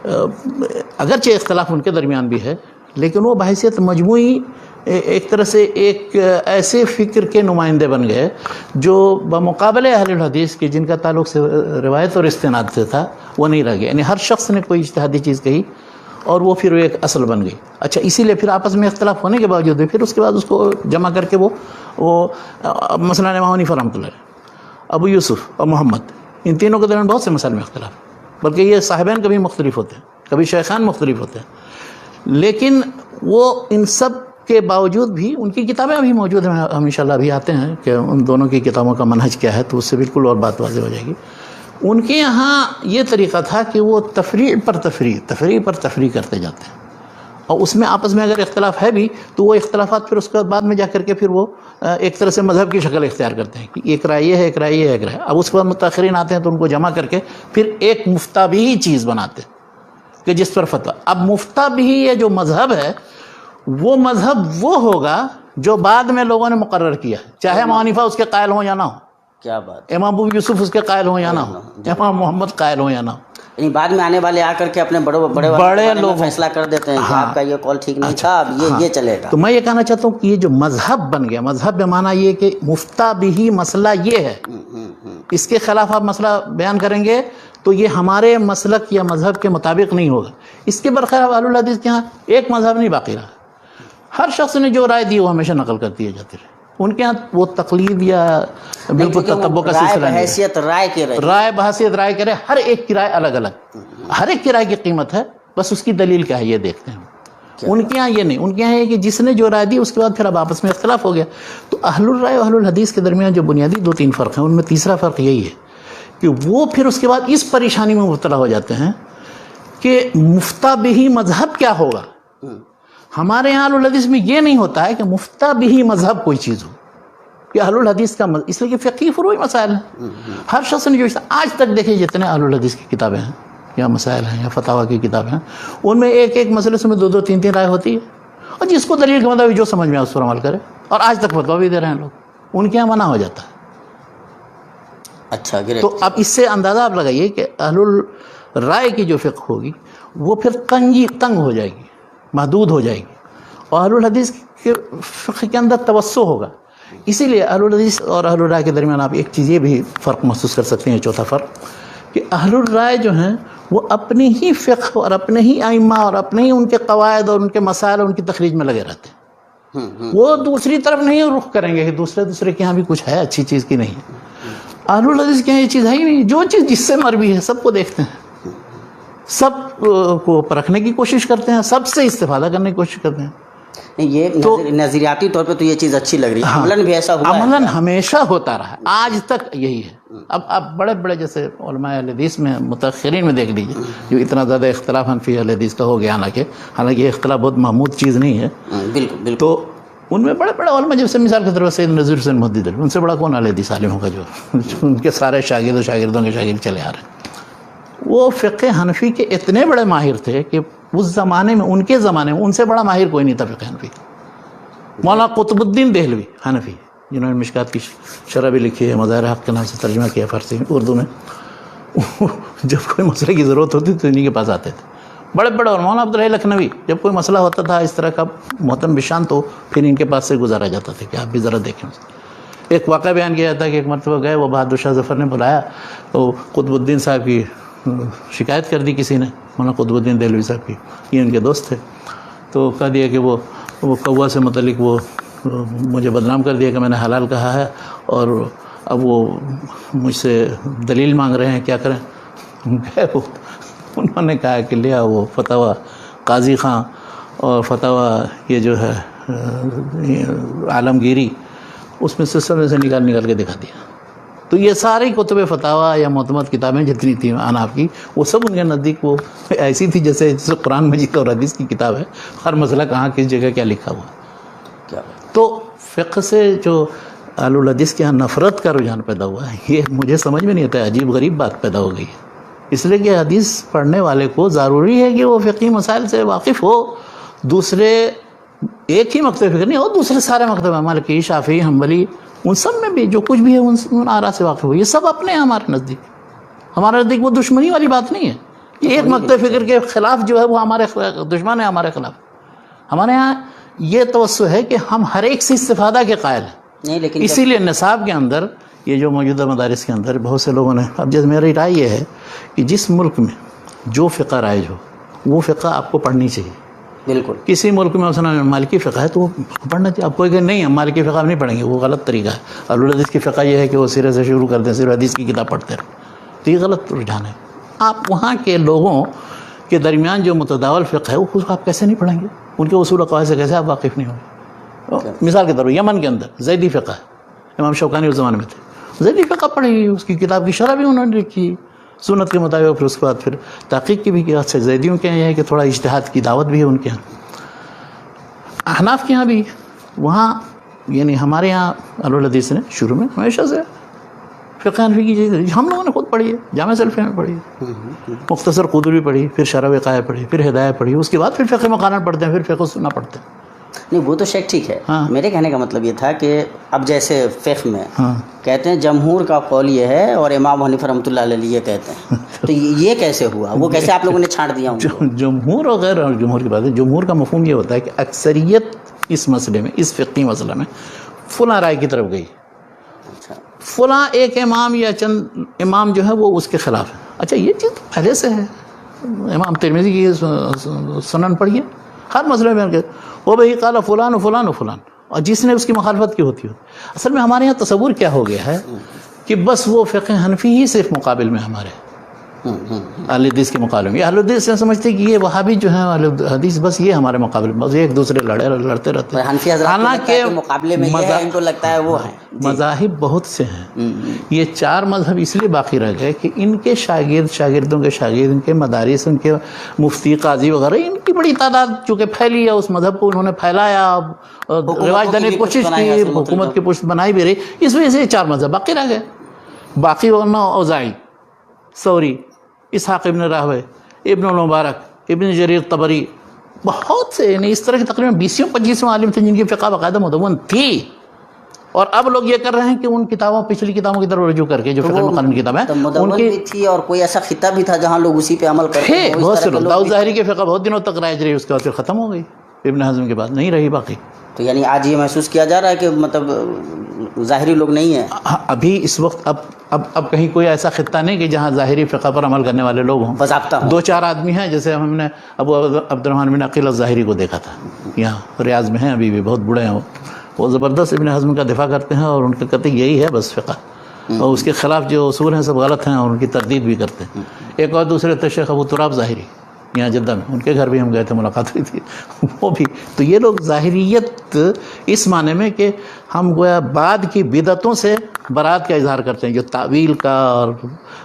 اگرچہ اختلاف ان کے درمیان بھی ہے، لیکن وہ بحیثیت مجموعی ایک طرح سے ایک ایسے فکر کے نمائندے بن گئے جو بمقابلے اہل الحدیث کے، جن کا تعلق سے روایت اور استناد سے تھا، وہ نہیں رہ گئے. یعنی ہر شخص نے کوئی اجتہادی چیز کہی اور وہ پھر ایک اصل بن گئی. اچھا، اسی لیے پھر آپس میں اختلاف ہونے کے باوجود پھر اس کے بعد اس کو جمع کر کے وہ مثلاً امام حنیفہ رحمۃ اللہ علیہ، ابو یوسف اور محمد، ان تینوں کے درمیان بہت سے مسائل میں اختلاف، بلکہ یہ صاحبین کبھی مختلف ہوتے ہیں، کبھی شیخان مختلف ہوتے ہیں، لیکن وہ ان سب کے باوجود بھی ان کی کتابیں ابھی موجود ہیں. ہم انشاءاللہ ابھی آتے ہیں کہ ان دونوں کی کتابوں کا منہج کیا ہے، تو اس سے بالکل اور بات واضح ہو جائے گی. ان کے یہاں یہ طریقہ تھا کہ وہ تفریع پر تفریع کرتے جاتے ہیں، اور اس میں آپس میں اگر اختلاف ہے بھی تو وہ اختلافات پھر اس کے بعد میں جا کر کے پھر وہ ایک طرح سے مذہب کی شکل اختیار کرتے ہیں کہ ایک رائے یہ ہے، ایک رائے یہ ہے، ایک رائے. اب اس کے بعد متأخرین آتے ہیں تو ان کو جمع کر کے پھر ایک مفتابی چیز بناتے ہیں کہ جس پر فتویٰ. اب مفتابی یہ جو مذہب ہے وہ مذہب وہ ہوگا جو بعد میں لوگوں نے مقرر کیا ہے، چاہے امام حنیفہ اس کے قائل ہوں یا نہ ہو، کیا بات، امام ابو یوسف اس کے قائل ہوں یا نہ ہو، امام محمد قائل ہوں یا نہ ہو. یعنی بعد میں آنے والے آ کر کے اپنے بڑے لوگ فیصلہ کر دیتے ہیں کہ آپ کا یہ قول ٹھیک نہیں تھا، اب یہ چلے گا. تو میں یہ کہنا چاہتا ہوں کہ یہ جو مذہب بن گیا، مذہب بمعنی یہ کہ مفتہ بھی مسئلہ یہ ہے، اس کے خلاف آپ مسئلہ بیان کریں گے تو یہ ہمارے مسلک یا مذہب کے مطابق نہیں ہوگا. اس کے برخلاف اہل الحدیث کے ہاں ایک مذہب نہیں باقی رہا. ہر شخص نے جو رائے دی وہ ہمیشہ نقل کر دیے جاتے رہے. ان کے ہاں وہ تقلید یا بالکل تتبع کا سلسلہ نہیں. بحیثیت رائے کے رہے، رائے بحیثیت رائے کرے، ہر ایک کی رائے الگ الگ، ہر ایک کی رائے کی قیمت ہے، بس اس کی دلیل کیا ہے یہ دیکھتے ہیں. ان کے ہاں یہ نہیں، ان کے ہاں یہ کہ جس نے جو رائے دی اس کے بعد پھر اب آپس میں اختلاف ہو گیا. تو اہل الرائے و اہل الحدیث کے درمیان جو بنیادی 2-3 فرق ہیں، ان میں تیسرا فرق یہی ہے کہ وہ پھر اس کے بعد اس پریشانی میں مبتلا ہو جاتے ہیں کہ مفتہ بھی مذہب کیا ہوگا. ہمارے یہاں اہل الحدیث میں یہ نہیں ہوتا ہے کہ مفتہ بھی مذہب کوئی چیز ہو، کہ اہل الحدیث کا اس لیے کہ فقہی فروعی مسائل ہیں. ہر شخص نے جو آج تک دیکھے جتنے اہل الحدیث کی کتابیں ہیں یا مسائل ہیں یا فتاویٰ کی کتابیں ہیں، ان میں ایک ایک مسئلے سے میں 2-2 3-3 رائے ہوتی ہے، اور جس کو دلیل کے مطابق جو سمجھ میں آئے اس پر عمل کرے. اور آج تک فتویٰ بھی دے رہے ہیں لوگ، ان کے یہاں منع ہو جاتا ہے. اچھا، تو اب اس سے اندازہ آپ لگائیے کہ اہل الرائے کی جو فقہ ہوگی وہ پھر تنگ ہو جائے گی، محدود ہو جائے گی، اور اہل الحدیث کے فقہ کے اندر توسع ہوگا. اسی لیے اہل الحدیث اور اہل الرائے کے درمیان آپ ایک چیز یہ بھی فرق محسوس کر سکتے ہیں، چوتھا فرق، کہ اہل الرائے جو ہیں وہ اپنی ہی فقہ اور اپنے ہی ائمہ اور اپنے ہی ان کے قواعد اور ان کے مسائل اور ان کی تخریج میں لگے رہتے ہیں. وہ دوسری طرف نہیں رخ کریں گے کہ دوسرے کے یہاں بھی کچھ ہے اچھی چیز کی نہیں. اہل الحدیث کے یہاں یہ چیز ہے ہی نہیں، جو چیز جس سے مربی ہے سب کو دیکھتے ہیں، سب کو پرکھنے کی کوشش کرتے ہیں، سب سے استفادہ کرنے کی کوشش کرتے ہیں. یہ نظریاتی طور پہ تو یہ چیز اچھی لگ رہی ہے، عملاً بھی ایسا ہوا ہے، عملاً ہمیشہ ہوتا رہا ہے، آج تک یہی ہے. اب آپ بڑے بڑے جیسے علماء اہل حدیث میں متأخرین میں دیکھ لیجیے، جو اتنا زیادہ اختلاف حنفی اہل حدیث کا ہو گیا، حالانکہ یہ اختلاف بہت محمود چیز نہیں ہے. بالکل. تو ان میں بڑے بڑے علماء، جیسے مثال کے طور پر سید نذیر حسین محدث دہلوی، ان سے بڑا کون اہل حدیث عالم ہوگا جو ان کے سارے شاگردوں کے شاگرد چلے آ رہے ہیں. وہ فقہ حنفی کے اتنے بڑے ماہر تھے کہ اس زمانے میں، ان کے زمانے میں ان سے بڑا ماہر کوئی نہیں تھا فقہ حنفی. مولانا قطب الدین دہلوی حنفی، جنہوں نے مشکات کی شرح بھی لکھی ہے، مظاہر حق کے نام سے ترجمہ کیا فارسی اردو میں، جب کوئی مسئلے کی ضرورت ہوتی تو انہی کے پاس آتے تھے. بڑے بڑے، اور مولانا عبدالحی لکھنوی، جب کوئی مسئلہ ہوتا تھا اس طرح کا محتم بشان تو پھر ان کے پاس سے گزارا جاتا تھا کہ آپ بھی ذرا دیکھیں. ایک واقعہ بیان کیا جاتا ہے کہ ایک مرتبہ گئے، وہ بہادر شاہ ظفر نے بلایا تو قطب الدین صاحب کی شکایت کر دی کسی نے، مولانا قطب الدین دہلوی صاحب کی، یہ ان کے دوست تھے. تو کہہ دیا کہ وہ کوا سے متعلق وہ مجھے بدنام کر دیا کہ میں نے حلال کہا ہے، اور اب وہ مجھ سے دلیل مانگ رہے ہیں، کیا کریں. انہوں نے کہا کہ لیا وہ فتویٰ قاضی خان اور فتویٰ یہ جو ہے عالمگیری، اس میں سے سب سے نکال کے دکھا دیا. تو یہ ساری کتب فتاویٰ یا معتمد کتابیں جتنی تھیں اناف کی، وہ سب ان کے نزدیک وہ ایسی تھی جیسے قرآن مجید اور حدیث کی کتاب ہے، ہر مسئلہ کہاں کس جگہ کیا لکھا ہوا. تو فقہ سے جو اہل الحدیث کے یہاں نفرت کا رجحان پیدا ہوا ہے، یہ مجھے سمجھ میں نہیں آتا ہے، عجیب غریب بات پیدا ہو گئی ہے. اس لیے کہ حدیث پڑھنے والے کو ضروری ہے کہ وہ فقہی مسائل سے واقف ہو، دوسرے ایک ہی مکتب فکر نہیں ہو، دوسرے سارے مکتب مالکی، شافعی، حنبلی، ان سب میں بھی جو کچھ بھی ہے ان آراء سے واقف ہو. یہ سب اپنے ہیں ہمارے نزدیک وہ دشمنی والی بات نہیں ہے. یہ ایک مکتب فکر کے خلاف جو ہے وہ ہمارے دشمن ہے، ہمارے خلاف. ہمارے ہاں یہ توسع ہے کہ ہم ہر ایک سے استفادہ کے قائل ہیں. اسی لیے نصاب کے اندر، یہ جو موجودہ مدارس کے اندر بہت سے لوگوں نے، اب جیسے میری رائے یہ ہے کہ جس ملک میں جو فقہ رائج ہو وہ فقہ آپ کو پڑھنی چاہیے. بالکل. کسی ملک میں مثلا مالکی فقہ ہے تو وہ پڑھنا چاہیے. آپ کوئی کہ نہیں ہم مالکی فقہ نہیں پڑھیں گے، وہ غلط طریقہ ہے. اہل الحدیث کی فقہ یہ ہے کہ وہ سرے سے شروع کرتے ہیں، صرف حدیث کی کتاب پڑھتے رہو، تو یہ غلط رجحان ہے. آپ وہاں کے لوگوں کے درمیان جو متداول فقہ ہے وہ آپ کیسے نہیں پڑھیں گے؟ ان کے اصول و قواعد سے کیسے آپ واقف نہیں ہوں گے؟ مثال کے طور پر یمن کے اندر زیدی فقہ ہے، امام شوکانی اس زمانے میں تھے، زیدی فقہ پڑھی، اس کی کتاب کی شرح بھی انہوں نے لکھی سنت کے مطابق. پھر اس کے بعد پھر تحقیق کی بھی کیا. زیدیوں کے یہ ہے کہ تھوڑا اجتہاد کی دعوت بھی ہے ان کے یہاں. احناف کے یہاں بھی وہاں یعنی ہمارے یہاں اہل الحدیث نے شروع میں ہمیشہ سے فقہ حنفی کی چیز ہم لوگوں نے خود پڑھی ہے، جامع سلفیہ میں پڑھی ہے، مختصر قدری پڑھی، پھر شرح وقایہ پڑھی، پھر ہدایہ پڑھی، اس کے بعد پھر فقہ مقارنہ پڑھتے ہیں، پھر فقہ سنہ پڑھتے ہیں۔ نہیں وہ تو شیخ ٹھیک ہے، میرے کہنے کا مطلب یہ تھا کہ اب جیسے فقہ میں کہتے ہیں جمہور کا قول یہ ہے اور امام حنیفہ رحمۃ اللہ علیہ یہ کہتے ہیں، تو یہ کیسے ہوا؟ وہ کیسے آپ لوگوں نے چھانٹ دیا ان کو؟ جمہور اور غیر جمہور کی بات ہے، جمہور کا مفہوم یہ ہوتا ہے کہ اکثریت اس مسئلے میں، اس فقہی مسئلہ میں فلاں رائے کی طرف گئی، فلاں ایک امام یا چند امام جو ہے وہ اس کے خلاف ہے۔ اچھا یہ چیز تو پہلے سے ہے، امام ترمذی کی سنن پڑھیے، ہر مسئلے میں وہ بھائی قال فلان و فلان و فلان، اور جس نے اس کی مخالفت کی ہوتی ہے۔ اصل میں ہمارے یہاں تصور کیا ہو گیا ہے کہ بس وہ فقہ حنفی ہی صرف مقابل میں ہمارے اہل حدیث کے مقابلے میں، اہل حدیث سے سمجھتے کہ یہ وہابی جو ہیں اہل حدیث بس یہ ہمارے مقابلے میں، بس ایک دوسرے لڑتے رہتے ہیں۔ حنفی حضرات کے مقابلے میں یہ ہے، ان کو لگتا ہے وہ ہیں۔ مذاہب بہت سے ہیں، یہ 4 مذہب اس لیے باقی رہ گئے کہ ان کے شاگردوں کے شاگرد، ان کے مدارس، ان کے مفتی قاضی وغیرہ، ان کی بڑی تعداد چونکہ پھیلی ہے، اس مذہب کو انہوں نے پھیلایا، رواج دینے کی کوشش کی، حکومت کی پشت بنائی بھی رہی، اس وجہ سے یہ 4 مذہب باقی رہ گئے۔ باقی ورنہ اوزاعی، ثوری، اسحاق ابن راہوے، ابن المبارک، ابن جریر طبری، بہت سے، یعنی اس طرح کے تقریباً 20-25 عالم تھے جن کی فقہ باقاعدہ مدون تھی، اور اب لوگ یہ کر رہے ہیں کہ ان کتابوں، پچھلی کتابوں کی طرف رجوع کر کے جو فقہ مقارنہ کتاب ہے ان کی تھی، اور کوئی ایسا خطہ بھی تھا جہاں لوگ اسی پہ عمل کرتے تھے، بہت سے لوگ۔ داؤد ظاہری کی فقہ بہت دنوں تک رائج رہی، اس کے بعد پھر ختم ہو گئی، ابن حزم کے بعد نہیں رہی باقی۔ تو یعنی آج یہ محسوس کیا جا رہا ہے کہ مطلب ظاہری لوگ نہیں ہیں ابھی اس وقت، اب کہیں کوئی ایسا خطہ نہیں کہ جہاں ظاہری فقہ پر عمل کرنے والے لوگ ہوں، باضابطہ ہوں۔ 2-4 آدمی ہیں، جیسے ہم نے ابو عبد الرحمن بن عقیل الظاہری کو دیکھا تھا، یہاں ریاض میں ہیں، ابھی بھی بہت بوڑھے ہیں، وہ زبردست ابن حزم کا دفاع کرتے ہیں، اور ان کا کہتے یہی ہے بس فقہ، اور اس کے خلاف جو اصول ہیں سب غلط ہیں، اور ان کی تردید بھی کرتے ہیں۔ ایک اور دوسرے تھے شیخ ابو تراب ظاہری، یہاں جدہ میں، ان کے گھر بھی ہم گئے تھے، ملاقات ہوئی تھی، وہ بھی۔ تو یہ لوگ ظاہریت اس معنی میں کہ ہم گویا بعد کی بدعتوں سے برات کا اظہار کرتے ہیں، جو تعویل کا اور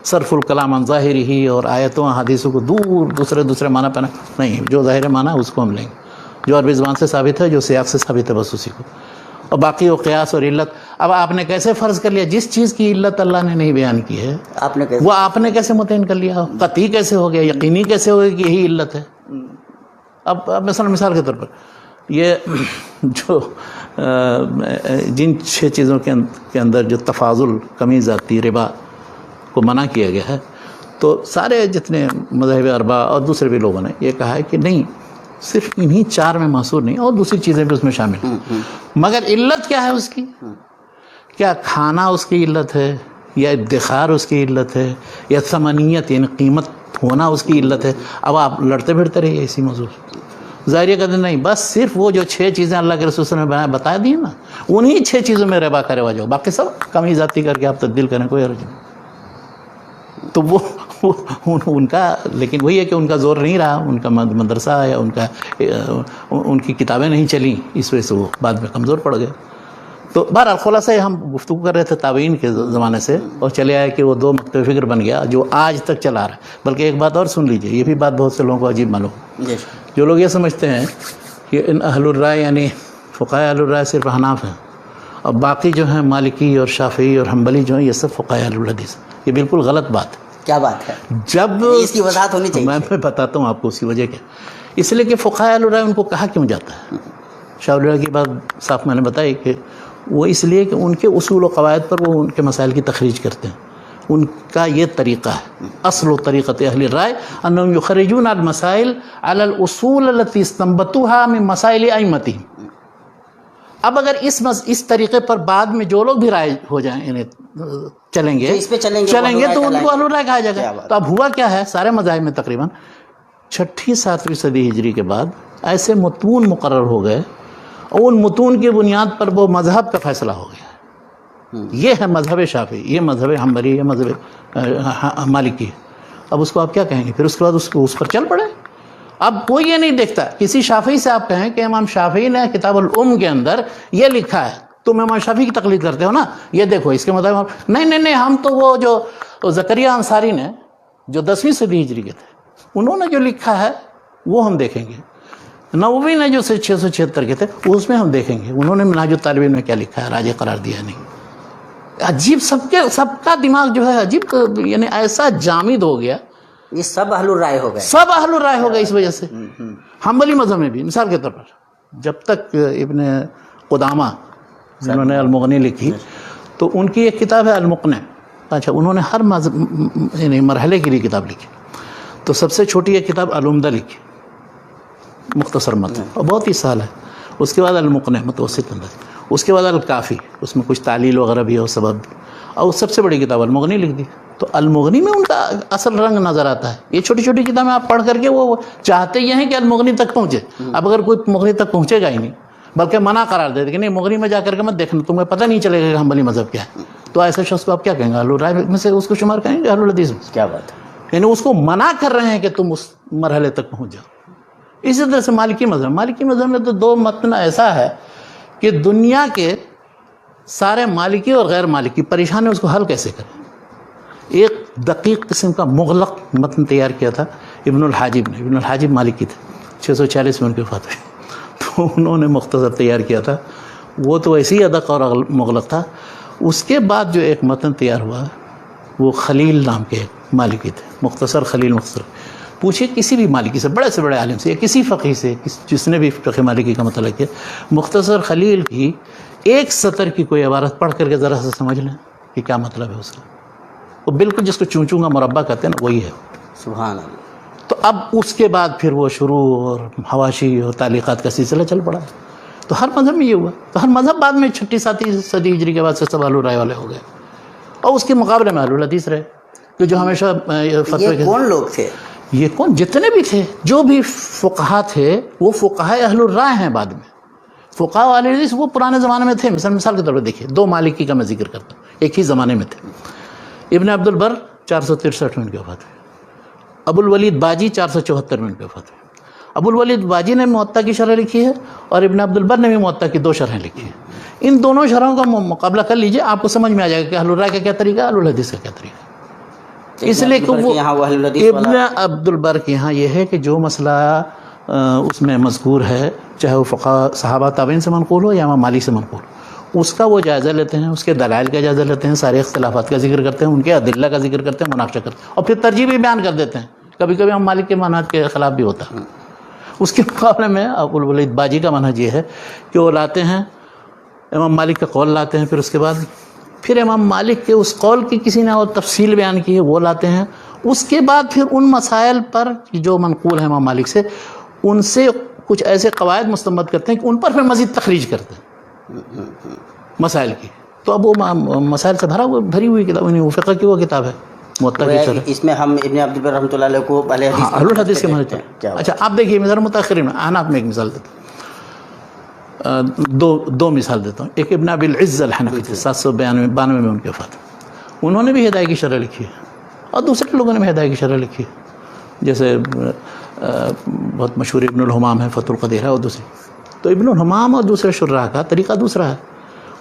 صرف الکلام عن ظاہر ہی اور آیتوں حدیثوں کو دوسرے معنی پہ نہیں، جو ظاہر معنی ہے اس کو ہم لیں گے، جو عربی زبان سے ثابت ہے، جو سیاق سے ثابت ہے، بس اسی کو، اور باقی وہ قیاس اور علت۔ اب آپ نے کیسے فرض کر لیا؟ جس چیز کی علت اللہ نے نہیں بیان کی ہے وہ آپ نے کیسے متعین کر لیا؟ قطعی کیسے ہو گیا؟ یقینی کیسے ہو گیا کہ یہی علت ہے؟ اب مثال کے طور پر یہ جو جن 6 چیزوں کے اندر جو تفاضل، کمی ذاتی، ربا کو منع کیا گیا ہے، تو سارے جتنے مذاہب اربعہ اور دوسرے بھی لوگوں نے یہ کہا ہے کہ نہیں، صرف انہی 4 میں محصور نہیں، اور دوسری چیزیں بھی اس میں شامل ہیں، مگر علت کیا ہے اس کی؟ کیا کھانا اس کی علت ہے، یا ادخار اس کی علت ہے، یا ثمنیت یعنی قیمت ہونا اس کی علت ہے؟ اب آپ لڑتے بھڑتے رہیے اسی موضوع۔ ظاہری قدر نہیں، بس صرف وہ جو 6 چیزیں اللہ کے رسول صلی اللہ علیہ وسلم نے بتا دی نا، انہی 6 چیزوں میں ربا کا رواج ہو، باقی سب کمی ذاتی کر کے آپ تبدیل کریں، کوئی حرج نہیں۔ تو وہ ان کا، لیکن وہی ہے کہ ان کا زور نہیں رہا، ان کا مدرسہ یا ان کی کتابیں نہیں چلیں، اس وجہ سے وہ بعد میں کمزور پڑ گئے۔ تو بہرحال خلاصہ ہم گفتگو کر رہے تھے تابعین کے زمانے سے، اور چلے آئے کہ وہ 2 مکتب فکر بن گیا جو آج تک چلا رہا ہے۔ بلکہ ایک بات اور سن لیجئے، یہ بھی بات بہت سے لوگوں کو عجیب معلوم، جو لوگ یہ سمجھتے ہیں کہ ان اہل الرائے یعنی فقہاء اہل الرائے صرف حناف ہیں، اور باقی جو ہیں مالکی اور شافعی اور حنبلی جو ہیں یہ سب فقہاء اہل الحدیث، یہ بالکل غلط بات ہے۔ کیا بات ہے؟ جب اس کی وضاحت ہونی چاہیے۔ میں بتاتا ہوں آپ کو اس کی وجہ کیا، اس لیے کہ فقہاء اہل الرائے ان کو کہا کیوں جاتا ہے؟ شاہ ولی اللہ کی بات صاف میں نے بتائی کہ وہ اس لیے کہ ان کے اصول و قواعد پر وہ ان کے مسائل کی تخریج کرتے ہیں، ان کا یہ طریقہ ہے۔ اصل و طریقت اہل الرائے انہم یخرجون المسائل علی الاصول التي استنبطوها من مسائل ائمتهم۔ اب اگر اس طریقے پر بعد میں جو لوگ بھی رائے ہو جائیں، یعنی چلیں گے اس پہ چلیں گے تو ان کو اہل الرائے کہا جائے گا۔ تو اب ہوا کیا ہے، سارے مذاہب میں تقریباً 6ٹھی-7ویں صدی ہجری کے بعد ایسے متون مقرر ہو گئے، اور ان متون کی بنیاد پر وہ مذہب کا فیصلہ ہو گیا، یہ ہے مذہب شافعی، یہ مذہب حنبلی، یہ مذہب مالکی۔ اب اس کو آپ کیا کہیں گے؟ پھر اس کے بعد اس پر چل پڑے۔ اب کوئی یہ نہیں دیکھتا، کسی شافعی سے آپ کہیں کہ امام شافعی نے کتاب الام کے اندر یہ لکھا ہے، تم امام شافعی کی تقلید کرتے ہو نا، یہ دیکھو اس کے مطابق نہیں، ہم تو وہ جو زکریا انصاری نے جو 10ویں صدی ہجری کے تھے، انہوں نے جو لکھا ہے وہ ہم دیکھیں گے۔ نووی نے جو 676 کے تھے اس میں ہم دیکھیں گے انہوں نے منہاج الطالبین میں کیا لکھا ہے، راجع قرار دیا نہیں. عجیب، سب کا دماغ جو ہے عجیب، یعنی ایسا جامد ہو گیا. یہ سب اہل الرائے ہو گئے، سب اہل الرائے ہو گئے اس وجہ سے. حنبلی مذہب میں بھی مثال کے طور پر جب تک ابن قدامہ جنہوں نے المغنی لکھی تو ان کی ایک کتاب ہے المقنع. اچھا، انہوں نے ہر یعنی مرحلے کے لیے کتاب لکھی. تو سب سے چھوٹی ایک کتاب العمدہ لکھی، مختصر متن اور بہت ہی سال ہے. اس کے بعد المقنع متوسط انداز، اس کے بعد الکافی، اس میں کچھ تعلیل وغیرہ بھی ہے اور سبب بھی، اور سب سے بڑی کتاب المغنی لکھ دی. تو المغنی میں ان کا اصل رنگ نظر آتا ہے. یہ چھوٹی چھوٹی کتابیں آپ پڑھ کر کے وہ چاہتے یہ ہیں کہ المغنی تک پہنچے. اب اگر کوئی مغنی تک پہنچے گا ہی نہیں بلکہ منع قرار دے دے کہ نہیں مغنی میں جا کر کے مت دیکھنا، تمہیں پتہ نہیں چلے گا کہ حنبلی مذہب کیا ہے، تو ایسے شخص کو آپ کیا کہیں گے؟ اہل الرائے میں سے اس کو شمار کریں گے، اہل الحدیث میں؟ کیا بات ہے. یعنی اس کو منع کر رہے ہیں کہ تم اس مرحلے تک پہنچ جاؤ. اسی طرح سے مالکی مذہب میں تو دو متن ایسا ہے کہ دنیا کے سارے مالکی اور غیر مالکی پریشان ہے اس کو حل کیسے کریں. ایک دقیق قسم کا مغلق متن تیار کیا تھا ابن الحاجب نے. ابن الحاجب مالکی تھے، 640 میں ان کی وفات ہوئی. تو انہوں نے مختصر تیار کیا تھا، وہ تو ایسے ہی ادق اور مغلق تھا. اس کے بعد جو ایک متن تیار ہوا وہ خلیل نام کے ایک مالکی تھے، مختصر خلیل مختصر. پوچھے کسی بھی مالکی سے، بڑے سے بڑے عالم سے یا کسی فقیہ سے جس نے بھی فقہ مالکی کا مطالعہ کیا، مختصر خلیل کی ایک سطر کی کوئی عبارت پڑھ کر کے ذرا سے سمجھ لیں کہ کیا مطلب ہے اس کا. وہ بالکل جس کو چون چون کا مربع کہتے ہیں نا، وہی ہے. سبحان اللہ. تو اب اس کے بعد پھر وہ شروع اور حواشی اور تعلیقات کا سلسلہ چل پڑا. تو ہر مذہب میں یہ ہوا. تو ہر مذہب بعد میں 6 صدی ہجری کے بعد سے سب اہل الرائے والے ہو گئے، اور اس کے مقابلے میں اہل الحدیث رہے کہ جو ہمیشہ فتوی. یہ کون لوگ تھے؟ یہ کون؟ جتنے بھی تھے، جو بھی فقہا تھے وہ فقہاء اہل الرائے ہیں. بعد میں فقہاء اہل الحدیث وہ پرانے زمانے میں تھے. مثال کے طور پر دیکھیے، 2 مالکی کا میں ذکر کرتا ہوں، ایک ہی زمانے میں تھے. ابن عبد البر 463 میں ان کی وفات ہوئی. ابو الولید باجی 474 میں ان کی وفات ہوئی. ابو الولید باجی نے موطا کی شرح لکھی ہے اور ابن عبد البر نے بھی موطا کی 2 شرحیں لکھی ہیں. ان دونوں شرحوں کا مقابلہ کر لیجئے، آپ کو سمجھ میں آ جائے گا کہ اہل الرائے کا کیا طریقہ ہے، اہل الحدیث کا کیا طریقہ ہے. اس لیے کہ وہ ابن عبد البر کے یہاں یہ ہے کہ جو مسئلہ اس میں مذکور ہے، چاہے وہ فقہاء صحابہ تابعین سے منقول ہو یا امام مالک سے منقول ہو، اس کا وہ جائزہ لیتے ہیں، اس کے دلائل کا جائزہ لیتے ہیں، سارے اختلافات کا ذکر کرتے ہیں، ان کے ادلہ کا ذکر کرتے ہیں، مناقشہ کرتے ہیں، اور پھر ترجیح بھی بیان کر دیتے ہیں. کبھی کبھی امام مالک کے منہج کے خلاف بھی ہوتا ہے. اس کے مقابلے میں ابو الولید باجی کا منہج یہ ہے کہ وہ لاتے ہیں امام مالک کا قول لاتے ہیں، پھر اس کے بعد پھر امام مالک کے اس قول کی کسی نے اور تفصیل بیان کی ہے وہ لاتے ہیں. اس کے بعد پھر ان مسائل پر جو منقول ہیں امام مالک سے، ان سے کچھ ایسے قواعد مستنبط کرتے ہیں کہ ان پر پھر مزید تخریج کرتے ہیں مسائل کی. تو اب وہ مسائل سے بھری ہوئی کتاب، وہ فقہ کی وہ کتاب ہے موطا کی شرح. اس میں ہم ابن عبد البر رحمۃ اللہ علیہ کو اہل الحدیث کے معنی. اچھا آپ دیکھیے مثلا متاخرین میں احناف میں ایک مثال دیتا ہوں، دو مثال دیتا ہوں. ایک ابن ابی العز الحنفی تھے، 792 میں ان کی وفات. انہوں نے بھی ہدایہ کی شرح لکھی ہے اور دوسرے لوگوں نے بھی ہدایہ کی شرح لکھی ہے، جیسے بہت مشہور ابن الحمام ہے، فتح القدیر ہے، اور دوسری. تو ابن الحمام اور دوسرے شراح کا طریقہ دوسرا ہے.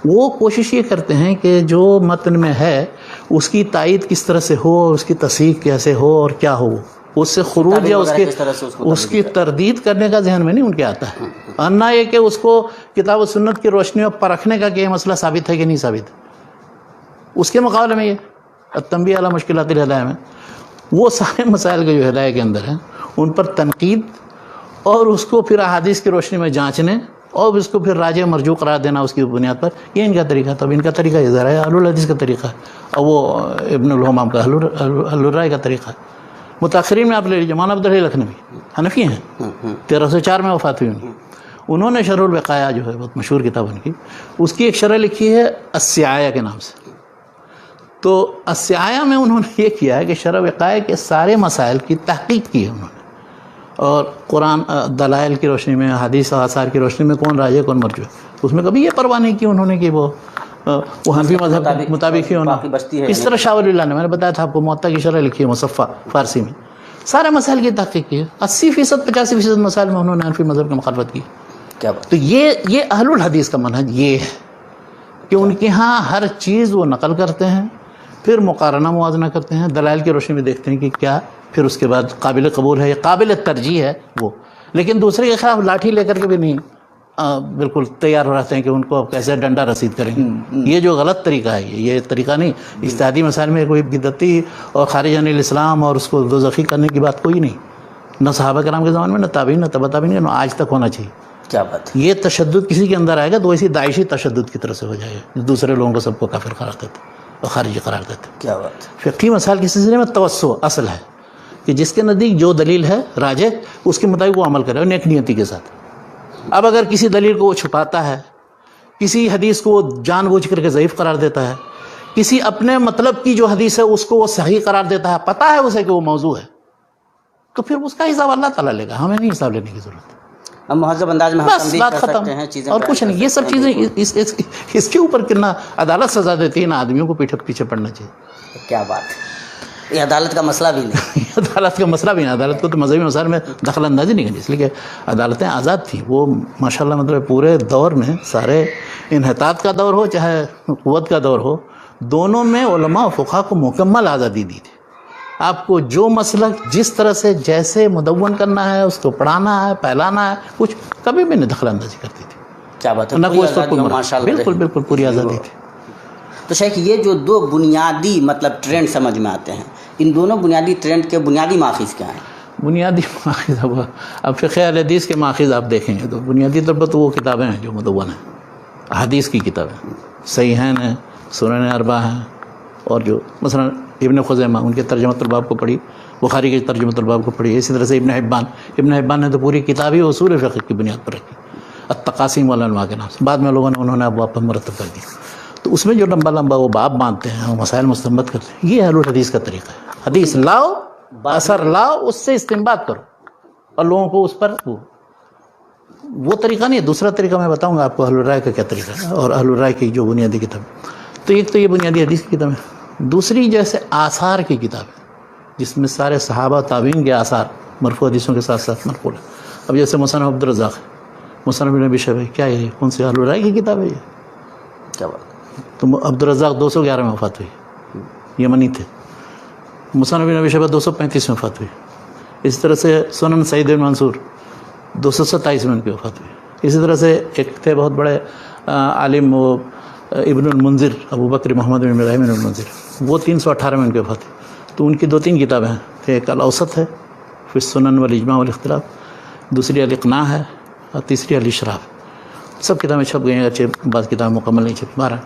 وہ کوشش یہ کرتے ہیں کہ جو متن میں ہے اس کی تائید کس طرح سے ہو، اور اس کی تصحیح کیسے ہو اور کیا ہو، اس سے خروج یا اس کی تردید کرنے کا ذہن میں نہیں ان کے آتا ہے. اور نہ یہ کہ اس کو کتاب و سنت کی روشنی میں پرکھنے کا کہ یہ مسئلہ ثابت ہے کہ نہیں ثابت ہے. اس کے مقابلے میں یہ التنبیہ علی مشکلات الہدایہ میں وہ سارے مسائل کے جو ہدایہ کے اندر ہیں ان پر تنقید اور اس کو پھر احادیث کی روشنی میں جانچنے اور اس کو پھر راجع مرجوع قرار دینا اس کی بنیاد پر، یہ ان کا طریقہ تھا. اب ان کا طریقہ یہ ذرا ہے اہل الحدیث کا طریقہ ہے، اور وہ ابن الحمام کا اہل الرائے کا طریقہ ہے. متاخرین میں آپ لے لیجیے مولانا عبدالحی لکھنوی حنفی ہیں، 1304 میں وفات ہوئی ان کی. انہوں نے شرح الوقایہ جو ہے بہت مشہور کتاب ان کی، اس کی ایک شرح لکھی ہے السعایہ کے نام سے. تو السعایہ میں انہوں نے یہ کیا ہے کہ شرح وقایہ کے سارے مسائل کی تحقیق کی ہے انہوں نے، اور قرآن دلائل کی روشنی میں، حدیث و آثار کی روشنی میں کون راجع کون مرجوع. اس میں کبھی یہ پرواہ نہیں کی انہوں نے کہ وہ حنفی مذہب کے مطابق ہی ہونا. اس طرح شاہ ولی اللہ نے، میں نے بتایا تھا آپ کو، موطا کی شرح لکھی ہے مصفہ فارسی میں، سارے مسائل کی تحقیق کی ہے. 80% 85% مسائل میں انہوں نے حنفی مذہب کی مخالفت کی. تو یہ اہل الحدیث کا منہج یہ ہے کہ ان کے ہاں ہر چیز وہ نقل کرتے ہیں، پھر مقارنہ موازنہ کرتے ہیں، دلائل کی روشنی میں دیکھتے ہیں کہ کیا، پھر اس کے بعد قابل قبول ہے یا قابل ترجیح ہے وہ. لیکن دوسرے کے خلاف لاٹھی لے کر کے بھی نہیں بالکل تیار رہتے ہیں کہ ان کو اب کیسے ڈنڈا رسید کریں گے. یہ جو غلط طریقہ ہے یہ طریقہ نہیں. اجتہادی مسائل میں کوئی بدعتی اور خارج عن الاسلام اور اس کو دوزخی کرنے کی بات کوئی نہیں، نہ صحابہ کرام کے زمانے میں، نہ تابعین، نہ تبع تابعین، نہ آج تک ہونا چاہیے. کیا بات ہے. یہ تشدد کسی کے اندر آئے گا تو ویسی داعشی تشدد کی طرح سے ہو جائے گا، دوسرے لوگوں کو سب کو کافر قرار دیتے اور خارجی قرار دیتے. کیا بات ہے. فقہی مسائل کے سلسلے میں توسع اصل ہے کہ جس کے نزدیک جو دلیل ہے راجح اس کے مطابق وہ عمل کرے اور نیک نیتی کے ساتھ. اب اگر کسی دلیل کو وہ چھپاتا ہے، کسی حدیث کو وہ جان بوجھ کر کے ضعیف قرار دیتا ہے، کسی اپنے مطلب کی جو حدیث ہے اس کو وہ صحیح قرار دیتا ہے، پتہ ہے اسے کہ وہ موضوع ہے، تو پھر اس کا حساب اللہ تعالیٰ لے گا، ہمیں نہیں حساب لینے کی ضرورت. ہم مہذب انداز میں بس بات ختم اور کچھ نہیں. یہ سب چیزیں اس کے اوپر کتنا عدالت سزا دیتی ہے، نہ آدمیوں کو پیچھے پڑنا چاہیے. کیا بات ہے. یہ عدالت کا مسئلہ بھی نہیں. عدالت کا مسئلہ بھی نہیں. عدالت کو تو مذہبی مسائل میں دخل اندازی نہیں کرنی، اس لیے کہ عدالتیں آزاد تھیں. وہ ماشاءاللہ مطلب پورے دور میں، سارے انحطاط کا دور ہو چاہے قوت کا دور ہو، دونوں میں علماء و فقہا کو مکمل آزادی دی تھی. آپ کو جو مسلک جس طرح سے جیسے مدون کرنا ہے اس کو پڑھانا ہے، پھیلانا ہے، کچھ کبھی بھی نہیں دخل اندازی کرتی تھی. کیا بات ہے. نہ کوئی اس پر بالکل پوری آزادی تھی. تو شیخ یہ جو دو بنیادی مطلب ٹرینڈ سمجھ میں آتے ہیں، ان دونوں بنیادی ٹرینڈ کے بنیادی ماخذ کیا ہیں؟ بنیادی ماخذ اب فقہ اہل حدیث کے ماخذ آپ دیکھیں گے تو بنیادی طور پر تو وہ کتابیں ہیں جو مدون ہیں، حدیث کی کتابیں، صحیحین ہیں، سنن اربعہ ہیں، اور جو مثلا ابن خزیمہ ان کے ترجمۃ الباب کو پڑھی، بخاری کے ترجمۃ الباب کو پڑھی. اسی طرح سے ابن حبان نے تو پوری کتاب ہی اصول فقہ کی بنیاد پر رکھی، التقاسیم والانواع کے نام سے. بعد میں لوگوں نے انہوں نے ابواب پر مرتب کر دیا. تو اس میں جو لمبا وہ باب باندھتے ہیں اور مسائل مستنبط کرتے ہیں، یہ اہل الحدیث کا طریقہ ہے. حدیث لاؤ، اثر لاؤ، اس سے استنباط کرو اور لوگوں کو اس پر وہ طریقہ نہیں ہے. دوسرا طریقہ میں بتاؤں گا آپ کو اہل الرائے کا کیا طریقہ ہے اور اہل الرائے کی جو بنیادی کتاب. تو ایک تو یہ بنیادی حدیث کی کتاب ہے. دوسری جیسے آثار کی کتاب ہے جس میں سارے صحابہ تابعین کے آثار مرفوع حدیثوں کے ساتھ ساتھ منقول ہیں. اب جیسے مصنف عبدالرزاق، مصنف ابن ابی شیبہ، کیا یہ کون سی اہل الرائے کی کتاب ہے؟ یہ کیا بات. تو عبدالرزاق 211 میں وفات ہوئی، یمنی تھے. مصنف ابن ابی شیبہ 235 میں وفات ہوئی. اسی طرح سے سنن سعید بن منصور 227 میں ان کی وفات ہوئی. اسی طرح سے ایک تھے بہت بڑے عالم ابن المنذر، ابو بکر محمد بن ابراہیم بن المنذر، وہ 318 میں ان کی وفات ہوئی. تو ان کی 2-3 کتابیں ہیں. ایک الاوسط ہے فی السنن والاجماع والاختلاف، دوسری الاقناع ہے، اور تیسری الاشراف. سب کتابیں چھپ گئی ہیں، اگرچہ بعض کتابیں مکمل نہیں چھپی. بہرحال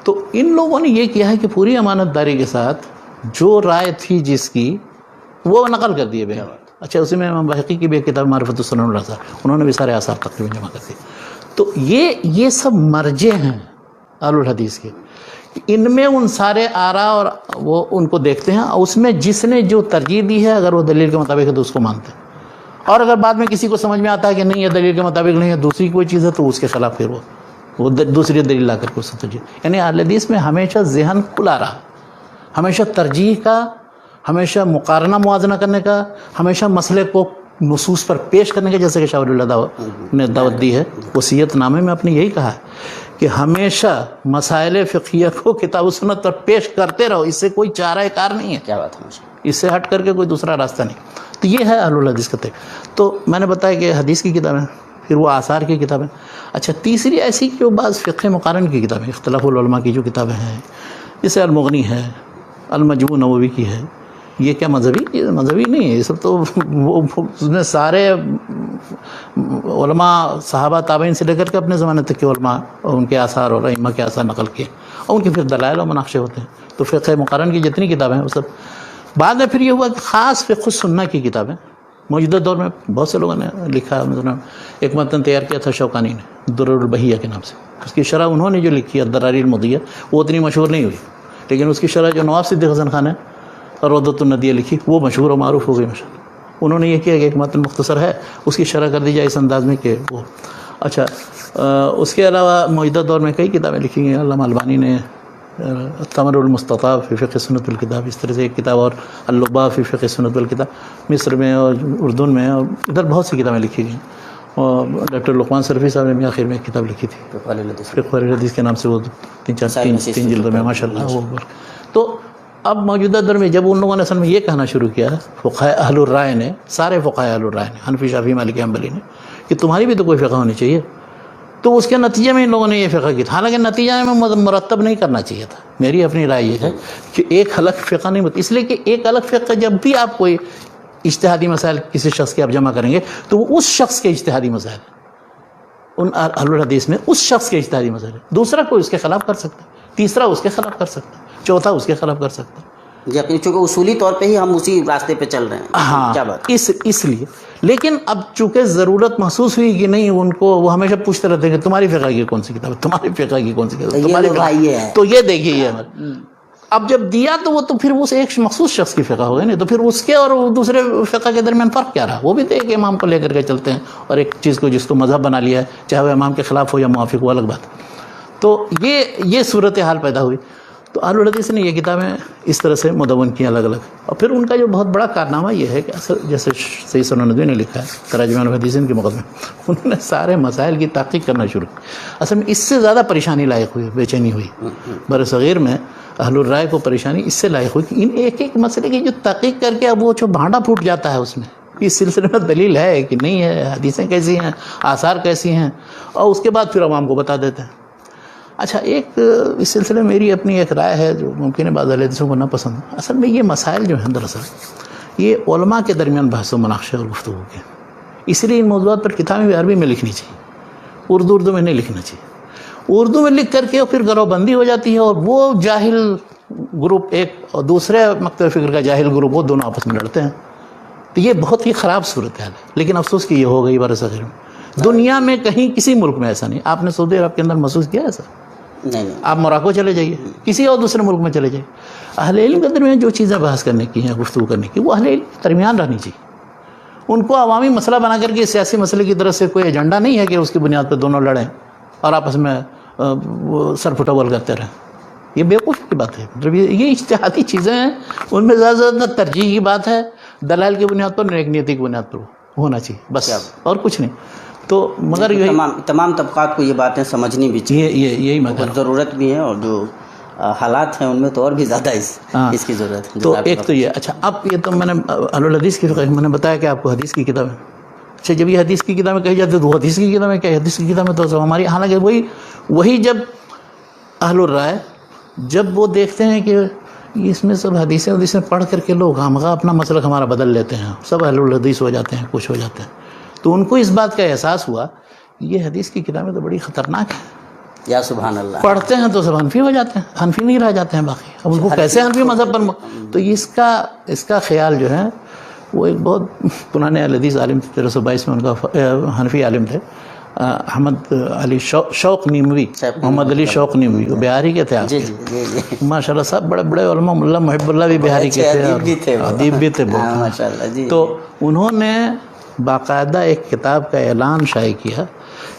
تو ان لوگوں نے یہ کیا ہے کہ پوری امانت داری کے ساتھ جو رائے تھی جس کی وہ نقل کر دیے. اچھا، اسی میں امام بحقی کی بھی ایک کتاب معرفت السنن والآثار، انہوں نے بھی سارے آثار تقریباً جمع کر دیے. تو یہ سب مرجع ہیں اہل الحدیث کے. ان میں ان سارے آراء اور وہ ان کو دیکھتے ہیں، اور اس میں جس نے جو ترجیح دی ہے اگر وہ دلیل کے مطابق ہے تو اس کو مانتے ہیں. اور اگر بعد میں کسی کو سمجھ میں آتا ہے کہ نہیں یہ دلیل کے مطابق نہیں ہے، دوسری کوئی چیز ہے، تو اس کے خلاف پھر وہ دوسری دلیل لا کر کے اس سے ترجیح. یعنی اہل حدیث میں ہمیشہ ذہن کھلا رہا، ہمیشہ ترجیح کا، ہمیشہ مقارنہ موازنہ کرنے کا، ہمیشہ مسئلے کو نصوص پر پیش کرنے کا. جیسے کہ شاہ ولی اللہ نے دعوت دی ہے، وصیت نامے میں اپنے یہی کہا ہے کہ ہمیشہ مسائل فقہیہ کو کتاب و سنت پر پیش کرتے رہو، اس سے کوئی چارہ کار نہیں ہے. کیا بات ہے. اس سے ہٹ کر کے کوئی دوسرا راستہ نہیں. تو یہ ہے اہل الحدیث کا طریقہ. تو میں نے بتایا کہ حدیث کی کتابیں، پھر وہ آثار کی کتابیں. اچھا، تیسری ایسی جو بعض فقہ مقارن کی کتابیں، اختلاف العلماء کی جو کتابیں ہیں، جیسے المغنی ہے، المجموع نووی کی ہے. یہ کیا مذہبی نہیں ہے، یہ سب تو اس میں سارے علماء صحابہ تابعین سے لے کر کے اپنے زمانے تک کے علماء اور ان کے آثار اور ائمہ کے آثار نقل کیے، اور ان کے پھر دلائل و مناقشے ہوتے ہیں. تو فقہ مقارن کی جتنی کتابیں ہیں وہ سب. بعد میں پھر یہ ہوا کہ خاص فقہ السنہ کی کتابیں موجودہ دور میں بہت سے لوگوں نے لکھا. مثلا ایک متن تیار کیا تھا شوکانی نے درر البہیہ کے نام سے. اس کی شرح انہوں نے جو لکھی ہے الدراری المضیہ، وہ اتنی مشہور نہیں ہوئی، لیکن اس کی شرح جو نواب صدیق حسن خان نے روضۃ الندیہ لکھی، وہ مشہور و معروف ہو گئی. مشہور انہوں نے یہ کیا کہ ایک متن مختصر ہے، اس کی شرح کر دی جائے اس انداز میں کہ وہ. اچھا، اس کے علاوہ موجودہ دور میں کئی کتابیں لکھی گئی. علامہ البانی نے الثمر المستطاب فی فقہ سنت والکتاب، اس طرح سے ایک کتاب، اور اللباب فی فقہ سنت والکتاب، مصر میں اور اردو میں، اور ادھر بہت سی کتابیں لکھی گئیں. اور ڈاکٹر لقمان صرفی صاحب نے بھی آخر میں ایک کتاب لکھی تھی فقہ الحدیث کے نام سے، وہ 3 جلدوں میں ماشاء اللہ. وہ تو اب موجودہ دور میں جب ان لوگوں نے اصل میں یہ کہنا شروع کیا فقہاء اہل الرائے نے، سارے فقہاء اہل الرائے نے، حنفی شافعی مالکی حنبلی نے، کہ تمہاری بھی تو کوئی فقہ ہونی چاہیے، تو اس کے نتیجے میں ان لوگوں نے یہ فقہ کی تھا، حالانکہ نتیجہ میں مرتب نہیں کرنا چاہیے تھا۔ میری اپنی رائے یہ ہے کہ ایک الگ فقہ نہیں ہوتی، اس لیے کہ ایک الگ فقہ جب بھی آپ کوئی اجتہادی مسائل کسی شخص کے آپ جمع کریں گے تو وہ اس شخص کے اجتہادی مسائل، ان اہل الحدیث میں اس شخص کے اجتہادی مسائل، دوسرا کوئی اس کے خلاف کر سکتا ہے، تیسرا اس کے خلاف کر سکتا ہے، چوتھا اس کے خلاف کر سکتا ہے۔ جی اپنی چونکہ اصولی طور پہ ہی ہم اسی راستے پہ چل رہے ہیں۔ ہاں کیا بات، اس لیے، لیکن اب چونکہ ضرورت محسوس ہوئی کہ نہیں، ان کو وہ ہمیشہ پوچھتے رہتے ہیں کہ تمہاری فقہ کی کون سی کتاب ہے، تمہاری فقہ کی کون سی کتاب ہے، تمہاری فقہ یہ ہے، تو یہ دیکھیے یہ اب جب دیا تو وہ تو پھر اس ایک مخصوص شخص کی فقہ ہو گئی، نہیں تو پھر اس کے اور دوسرے فقہ کے درمیان فرق کیا رہا؟ وہ بھی تو ایک امام کو لے کر کے چلتے ہیں، اور ایک چیز کو جس کو مذہب بنا لیا ہے، چاہے وہ امام کے خلاف ہو یا موافق ہو، الگ بات۔ تو یہ صورتحال پیدا ہوئی۔ تو اہل الحدیث نے یہ کتابیں اس طرح سے مدون کی الگ الگ، اور پھر ان کا جو بہت بڑا کارنامہ یہ ہے کہ اصل جیسے سید ثنا ندوی نے لکھا ہے تراجمان الحدیثین کے مقدمے، انہوں نے سارے مسائل کی تحقیق کرنا شروع کی۔ اصل میں اس سے زیادہ پریشانی لاحق ہوئی، بے چینی ہوئی بر صغیر میں، اہل الرائے کو پریشانی اس سے لاحق ہوئی کہ ان ایک ایک مسئلے کی جو تحقیق کر کے اب وہ جو بھانڈا پھوٹ جاتا ہے اس میں، اس سلسلے میں دلیل ہے کہ نہیں ہے، حدیثیں کیسی ہیں، آثار کیسی ہیں، اور اس کے بعد پھر عوام کو بتا دیتے ہیں۔ اچھا، ایک اس سلسلے میں میری اپنی ایک رائے ہے جو ممکن ہے بعض اہل حدیثوں کو نہ پسند ہو۔ اصل میں یہ مسائل جو ہیں دراصل یہ علماء کے درمیان بحث و مناقشہ اور گفتگو کے، اس لیے ان موضوعات پر کتابیں بھی عربی میں لکھنی چاہیے، اردو میں نہیں لکھنا چاہیے۔ اردو میں لکھ کر کے پھر گروہ بندی ہو جاتی ہے، اور وہ جاہل گروپ ایک اور دوسرے مکتب فکر کا جاہل گروپ، وہ دونوں آپس میں لڑتے ہیں، تو یہ بہت ہی خراب صورتحال ہے۔ لیکن افسوس کہ یہ ہو گئی بر صغیر میں، دنیا میں کہیں کسی ملک میں ایسا نہیں۔ آپ نے سعودی عرب کے اندر محسوس کیا ایسا؟ نہیں، آپ موراکو چلے جائیے، کسی اور دوسرے ملک میں چلے جائیے، اہل علم کے درمیان جو چیزیں بحث کرنے کی ہیں، گفتگو کرنے کی، وہ اہل علم کے درمیان رہنی چاہیے۔ ان کو عوامی مسئلہ بنا کر کے سیاسی مسئلے کی طرف سے کوئی ایجنڈا نہیں ہے کہ اس کی بنیاد پہ دونوں لڑیں اور آپس میں وہ سر پھٹول کرتے رہیں، یہ بیوقوفی کی بات ہے۔ مطلب یہ اجتہادی چیزیں ہیں، ان میں زیادہ سے زیادہ ترجیح کی بات ہے، دلائل کی بنیاد پر، نیک نیتی کی بنیاد پر ہونا چاہیے، بس اور کچھ نہیں۔ تو مگر تمام طبقات کو یہ باتیں سمجھنی بھی چاہیے، یہی مگر ضرورت بھی ہے، اور جو حالات ہیں ان میں تو اور بھی زیادہ اس کی ضرورت ہے۔ تو ایک تو یہ، اچھا اب یہ تو میں نے اہل الحدیث کی فقہ میں نے بتایا کہ آپ کو حدیث کی کتاب ہے۔ اچھا، جب یہ حدیث کی کتابیں کہی جاتی ہے تو وہ حدیث کی کتابیں کیا؟ حدیث کی کتابیں تو ہماری، حالانکہ وہی جب اہل الرائے جب وہ دیکھتے ہیں کہ اس میں سب حدیثیں پڑھ کر کے لوگ خامخواہ اپنا مسلک ہمارا بدل لیتے ہیں، سب اہل الحدیث ہو جاتے ہیں، کچھ ہو جاتے ہیں، تو ان کو اس بات کا احساس ہوا یہ حدیث کی کتابیں تو بڑی خطرناک ہیں، یا سبحان اللہ، پڑھتے ہیں تو سب حنفی ہو جاتے ہیں، حنفی نہیں رہ جاتے ہیں باقی، اب ان کو کیسے حنفی مذہب پر تو اس کا خیال جو ہے وہ ایک بہت پرانے اہل حدیث عالم 1322 میں، ان کا حنفی عالم تھے احمد علی شوق نیموی، محمد علی شوق نیموی، وہ بہاری کے تھے، ماشاء اللہ صاحب بڑے بڑے علماء، ملا محب اللہ بھی بہاری کے تھے، ادیب بھی تھے ماشاء اللہ۔ تو انہوں نے باقاعدہ ایک کتاب کا اعلان شائع کیا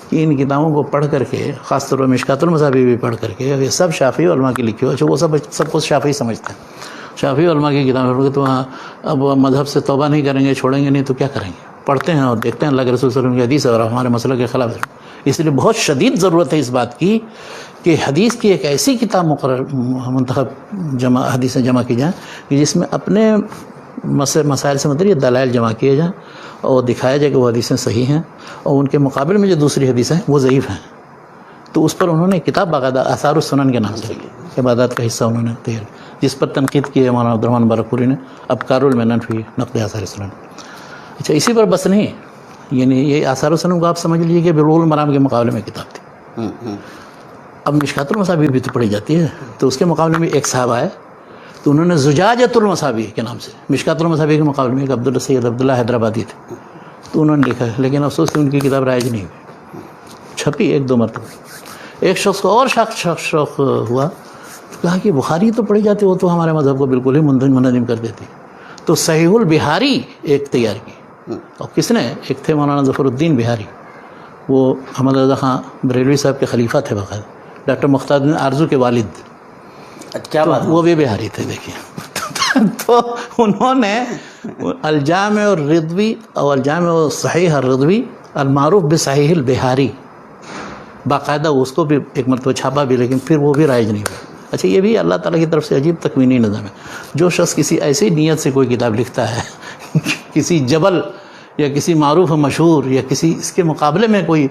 کہ ان کتابوں کو پڑھ کر کے، خاص طور پر مشکات المصابیح بھی پڑھ کر کے، یہ سب شافعی علماء کی لکھی ہوئی، وہ سب کچھ شافعی سمجھتے ہیں، شافعی علماء کی کتابیں پڑھ کے تو اب مذہب سے توبہ نہیں کریں گے، چھوڑیں گے نہیں تو کیا کریں گے؟ پڑھتے ہیں اور دیکھتے ہیں اللہ کے رسول صلی اللہ علیہ وسلم کی حدیث اور ہمارے مسئلے کے خلاف ہے۔ اس لیے بہت شدید ضرورت ہے اس بات کی کہ حدیث کی ایک ایسی کتاب منتخب حدیثیں جمع کی جائیں کہ جس میں اپنے مسائل سے مطلب یہ دلائل جمع کیے جائیں اور دکھایا جائے کہ وہ حدیثیں صحیح ہیں، اور ان کے مقابل میں جو دوسری حدیثیں ہیں وہ ضعیف ہیں۔ تو اس پر انہوں نے کتاب باقاعدہ آثار السنن کے نام سے لکھی، عبادات کا حصہ انہوں نے تیار، جس پر تنقید کی ہے مولانا عبدالرحمن مبارک پوری نے ابکار المنن فی نقد آثار السنن۔ اچھا، اسی پر بس نہیں، یعنی یہ آثار السنن کو آپ سمجھ لیجیے کہ بلوغ المرام کے مقابلے میں کتاب تھی۔ اب مشکات المصابیح بھی تو پڑھی جاتی ہے، تو اس کے مقابلے میں ایک صاحب آئے تو انہوں نے زجاجۃ المصابیح کے نام سے، مشکات المصابیح کے مقابلے میں ایک سید عبداللہ حیدرآبادی تھے، تو انہوں نے لکھا ہے، لیکن افسوس کہ ان کی کتاب رائج نہیں ہوئی، چھپی ایک دو مرتبہ۔ ایک شخص کو اور شوق ہوا، کہا کہ بخاری تو پڑھی جاتی، وہ تو ہمارے مذہب کو بالکل ہی منظم کر دیتی، تو صحیح البہاری ایک تیار کی، اور کس نے؟ ایک تھے مولانا ظفر الدین بہاری، وہ احمد رضا خان بریلوی صاحب کے خلیفہ تھے باقاعدہ، ڈاکٹر مختار الدین آرزو کے والد، کیا بات، وہ بھی بہاری تھے، دیکھیے۔ تو انہوں نے الجامع الرضوی اور الجامع الصحیح الرضوی المعروف بصحیح البہاری، باقاعدہ اس کو بھی ایک مرتبہ چھاپا بھی، لیکن پھر وہ بھی رائج نہیں ہوا۔ اچھا یہ بھی اللہ تعالیٰ کی طرف سے عجیب تکوینی نظام ہے. جو شخص کسی ایسی نیت سے کوئی کتاب لکھتا ہے کسی جبل یا کسی معروف و مشہور یا کسی اس کے مقابلے میں کوئی،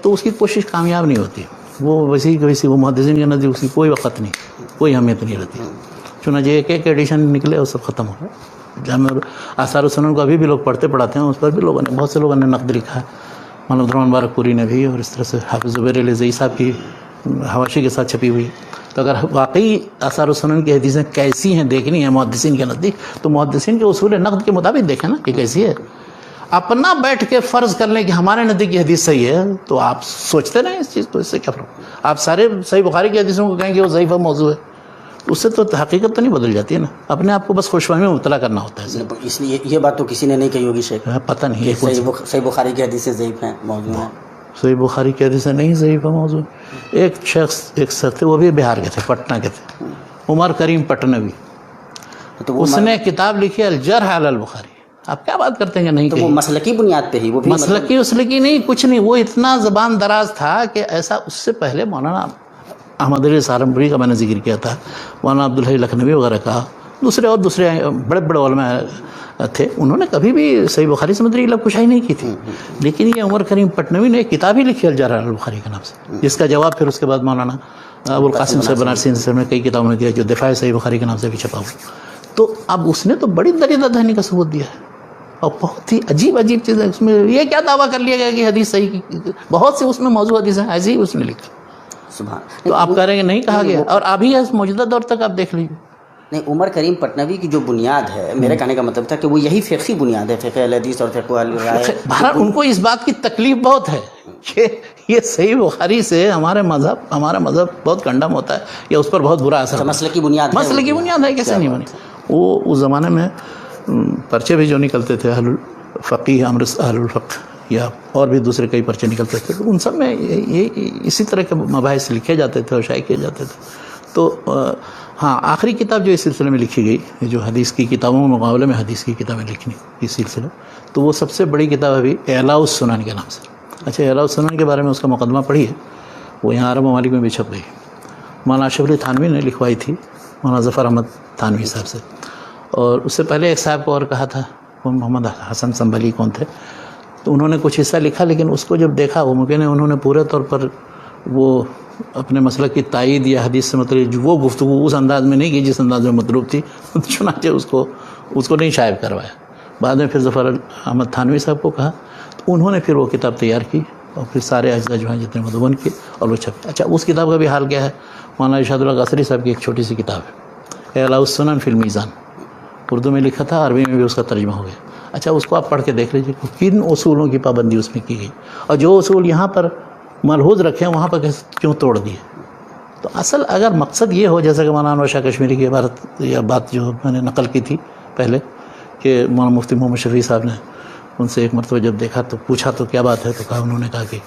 تو اس کی کوشش کامیاب نہیں ہوتی. وہ ویسی وہ محدثین کے نزدیک اس کی کوئی وقت نہیں، کوئی اہمیت نہیں رہتی. چنانچہ ایک ایڈیشن نکلے اور سب ختم ہو گئے. جامع آثار السنن کو ابھی بھی لوگ پڑھتے پڑھاتے ہیں، اس پر بھی لوگوں نے، بہت سے لوگوں نے نقد لکھا ہے. مولانا عبدالرحمن مبارک پوری نے بھی، اور اس طرح سے حافظ زبیر علی زئی صاحب کی حواشی کے ساتھ چھپی ہوئی. تو اگر واقعی آثار السنن کی حدیثیں کیسی ہیں دیکھنی ہے محدثین کے نزدیک، تو محدثین کے اصول نقد کے مطابق دیکھیں نا کہ کیسی ہے. اپنا بیٹھ کے فرض کر لیں کہ ہمارے نزدیک یہ حدیث صحیح ہے، تو آپ سوچتے رہیں اس چیز کو، اس سے کیا فرق. آپ سارے صحیح بخاری کی حدیثوں کو کہیں گے وہ ضعیف موضوع ہے، اس سے تو حقیقت تو نہیں بدل جاتی ہے نا. اپنے آپ کو بس خوش فہمی میں مبتلا کرنا ہوتا ہے. اس لیے یہ بات تو کسی نے نہیں کہی ہوگی شیخ، پتہ نہیں صحیح بخاری کی حدیثیں ضعیف ہیں، موضوع ہیں. صحیح بخاری کی حدیثیں نہیں ضعیف موضوع. ایک شخص تھے، وہ بھی بہار کے تھے، پٹنہ کے تھے، عمر کریم پٹنوی. تو اس نے کتاب لکھی الجرح علی البخاری. آپ کیا بات کرتے ہیں کہ نہیں تو وہ مسلکی بنیاد پہ ہی، وہ بھی مسلکی اسلکی نہیں، کچھ نہیں. وہ اتنا زبان دراز تھا کہ ایسا اس سے پہلے مولانا احمد علی سہارنپوری کا میں نے ذکر کیا تھا، مولانا عبدالحی لکھنوی وغیرہ کا، دوسرے بڑے بڑے علماء تھے، انہوں نے کبھی بھی صحیح بخاری سے متعلق کشائی نہیں کی تھی. لیکن یہ عمر کریم پٹنوی نے ایک کتاب ہی لکھی الجرح علی البخاری کے نام سے، جس کا جواب پھر اس کے بعد مولانا ابوالقاسم صاحب بنارسی سے میں کئی کتابوں نے دیا، جو دفاع صحیح بخاری کے نام سے بھی چھپا ہوا. تو اب اس نے تو بڑی دریدہ دہنی کا ثبوت دیا ہے، اور بہت ہی عجیب چیزیں اس میں. یہ کیا دعویٰ کر لیا گیا کہ حدیث صحیح کی، بہت سی اس میں موضوع حدیثیں ایسی ہی اس نے لکھا. سبحان. تو آپ کہہ رہے ہیں کہ نہیں کہا گیا، اور ابھی اس موجودہ دور تک آپ دیکھ لیجیے. نہیں، عمر کریم پٹنوی کی جو بنیاد ہے، میرے کہنے کا مطلب تھا کہ وہ یہی فقہی بنیاد ہے، فقہ الحدیث اور فقہ الرائے. بہرحال ان کو اس بات کی تکلیف بہت ہے کہ یہ صحیح بخاری سے ہمارا مذہب بہت کنڈم ہوتا ہے، یا اس پر بہت برا اثر ہے. مسلکی بنیاد ہے، کیسے نہیں بنی. وہ اس زمانے میں پرچے بھی جو نکلتے تھے، اہل الفقیہ، اہل الفقہ، یا اور بھی دوسرے کئی پرچے نکلتے تھے، ان سب میں یہ اسی طرح کے مباحث لکھے جاتے تھے اور شائع کیے جاتے تھے. تو ہاں، آخری کتاب جو اس سلسلے میں لکھی گئی، جو حدیث کی کتابوں کے مقابلے میں حدیث کی کتابیں لکھنی اس سلسلے، تو وہ سب سے بڑی کتاب ابھی اعلاء السنن کے نام سے. اچھا، اعلاء السنن کے بارے میں اس کا مقدمہ پڑھی ہے، وہ یہاں عرب ممالک میں بھی چھپ گئی. مولانا اشرف علی تھانوی نے لکھوائی تھی مولانا ظفر احمد تھانوی صاحب سے، اور اس سے پہلے ایک صاحب کو اور کہا تھا، وہ محمد حسن سنبھلی کون تھے، تو انہوں نے کچھ حصہ لکھا، لیکن اس کو جب دیکھا، وہ ممکن ہے انہوں نے پورے طور پر وہ اپنے مسلک کی تائید یا حدیث سے مطلب وہ گفتگو اس انداز میں نہیں کی جس انداز میں مطلوب تھی، چنانچہ اس کو نہیں شائع کروایا. بعد میں پھر ظفر احمد تھانوی صاحب کو کہا، تو انہوں نے پھر وہ کتاب تیار کی، اور پھر سارے اجزاء جو ہیں جتنے مدون کی، اور وہ چھپے. اچھا، اس کتاب کا بھی حال کیا ہے؟ مولانا ارشاد اللہ قاصری صاحب کی ایک چھوٹی سی کتاب ہے، اعلاء السنن فی المیزان، اردو میں لکھا تھا، عربی میں بھی اس کا ترجمہ ہو گیا. اچھا، اس کو آپ پڑھ کے دیکھ لیجیے کن اصولوں کی پابندی اس میں کی گئی، اور جو اصول یہاں پر ملحوظ رکھے ہیں وہاں پر کیوں توڑ دیے. تو اصل اگر مقصد یہ ہو، جیسا کہ مولانا انور شاہ کشمیری کی عبارت یا بات جو میں نے نقل کی تھی پہلے، کہ مولانا مفتی محمد شفیع صاحب نے ان سے ایک مرتبہ جب دیکھا تو پوچھا تو کیا بات ہے، تو کہا، انہوں نے کہا کہ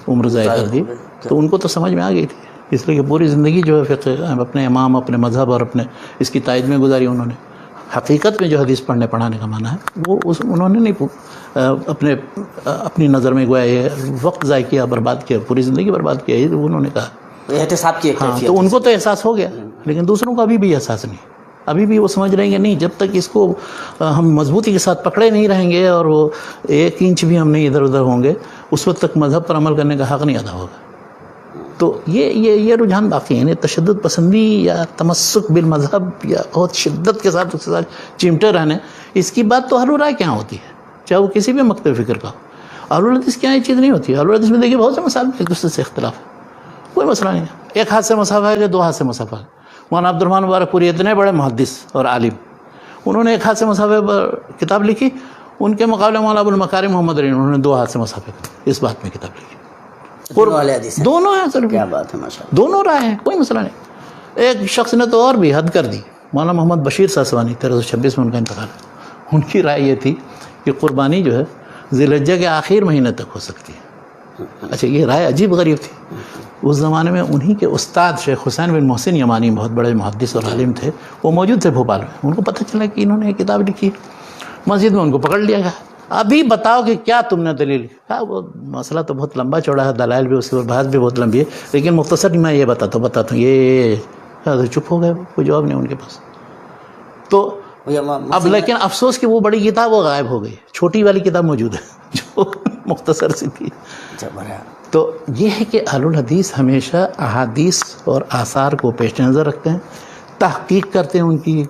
عمر ضائع کر دی. تو ان کو تو سمجھ میں آ گئی تھی، اس لیے کہ پوری زندگی جو ہے فقہ اپنے امام، اپنے مذہب اور اپنے اس کی تائید میں گزاری انہوں نے. حقیقت میں جو حدیث پڑھنے پڑھانے کا معنی ہے وہ انہوں نے نہیں اپنی نظر میں گویا یہ وقت ضائع کیا، برباد کیا، پوری زندگی برباد کیا، یہ انہوں نے کہا. احتساب کی ہاں، تو ان کو تو احساس ہو گیا، لیکن دوسروں کو ابھی بھی احساس نہیں. ابھی بھی وہ سمجھ رہے ہیں کہ نہیں، جب تک اس کو ہم مضبوطی کے ساتھ پکڑے نہیں رہیں گے اور وہ 1 انچ بھی ہم نہیں ادھر ادھر ہوں گے، اس وقت تک مذہب پر عمل کرنے کا حق نہیں ادا ہوگا. تو یہ رجحان باقی ہے. یعنی تشدد پسندی یا تمسک بالمذہب یا بہت شدت کے ساتھ اس کے ساتھ چمٹے رہنے، اس کی بات تو اہل الرائے کے یہاں ہوتی ہے، چاہے وہ کسی بھی مکتب فکر کا ہو. اہل الحدیث کے یہاں یہ چیز نہیں ہوتی. اہل الحدیث میں دیکھیے بہت سے مسائل ایک دوسرے سے اختلاف ہے، کوئی مسئلہ نہیں ہے. ایک ہاتھ سے مصحف ہے کہ 2 ہاتھ سے مصحف ہے. مولانا عبدالرحمن مبارک پوری اتنے بڑے محدث اور عالم، انہوں نے ایک ہاتھ سے مصحف پر کتاب لکھی. ان کے مقابلے مولانا ابو المکارم محمد علی انہوں نے 2 ہاتھ سے مصحف اس بات میں کتاب لکھی. دونوں ہیں سر، کیا بات ہے، ماشاءاللہ، دونوں رائے ہیں، کوئی مسئلہ نہیں. ایک شخص نے تو اور بھی حد کر دی، مولانا محمد بشیر ساسوانی 1326 میں ان کا انتقال ہے. ان کی رائے یہ تھی کہ قربانی جو ہے ذی الحجہ کے آخر مہینے تک ہو سکتی ہے. اچھا، یہ رائے عجیب غریب تھی. اس زمانے میں انہی کے استاد شیخ حسین بن محسن یمانی بہت بڑے محدث اور عالم تھے، وہ موجود تھے بھوپال میں. ان کو پتہ چلا کہ انہوں نے ایک کتاب لکھی، مسجد میں ان کو پکڑ لیا گیا. ابھی بتاؤ کہ کیا تم نے دلیل. کہا وہ مسئلہ تو بہت لمبا چوڑا ہے، دلائل بھی اس کے بحث بھی بہت لمبی ہے، لیکن مختصر میں یہ بتاتا ہوں. یہ چپ ہو گئے، کوئی جواب نہیں ان کے پاس. تو اب لیکن افسوس کہ وہ بڑی کتاب وہ غائب ہو گئی، چھوٹی والی کتاب موجود ہے جو مختصر سی تھی. تو یہ ہے کہ اہل الحدیث ہمیشہ احادیث اور آثار کو پیش نظر رکھتے ہیں، تحقیق کرتے ہیں ان کی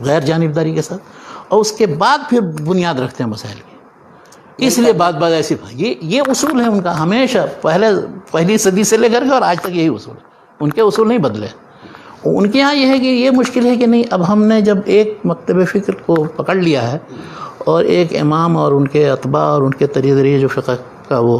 غیر جانبداری کے ساتھ، اور اس کے بعد پھر بنیاد رکھتے ہیں مسائل کی. اس لیے بات ایسی یہ اصول ہے ان کا ہمیشہ، پہلی صدی سے لے کر کے اور آج تک یہی اصول ہے، ان کے اصول نہیں بدلے. ان کے ہاں یہ ہے کہ یہ مشکل ہے کہ نہیں، اب ہم نے جب ایک مکتب فکر کو پکڑ لیا ہے اور ایک امام اور ان کے اتباع اور ان کے طریقے جو فقہ کا وہ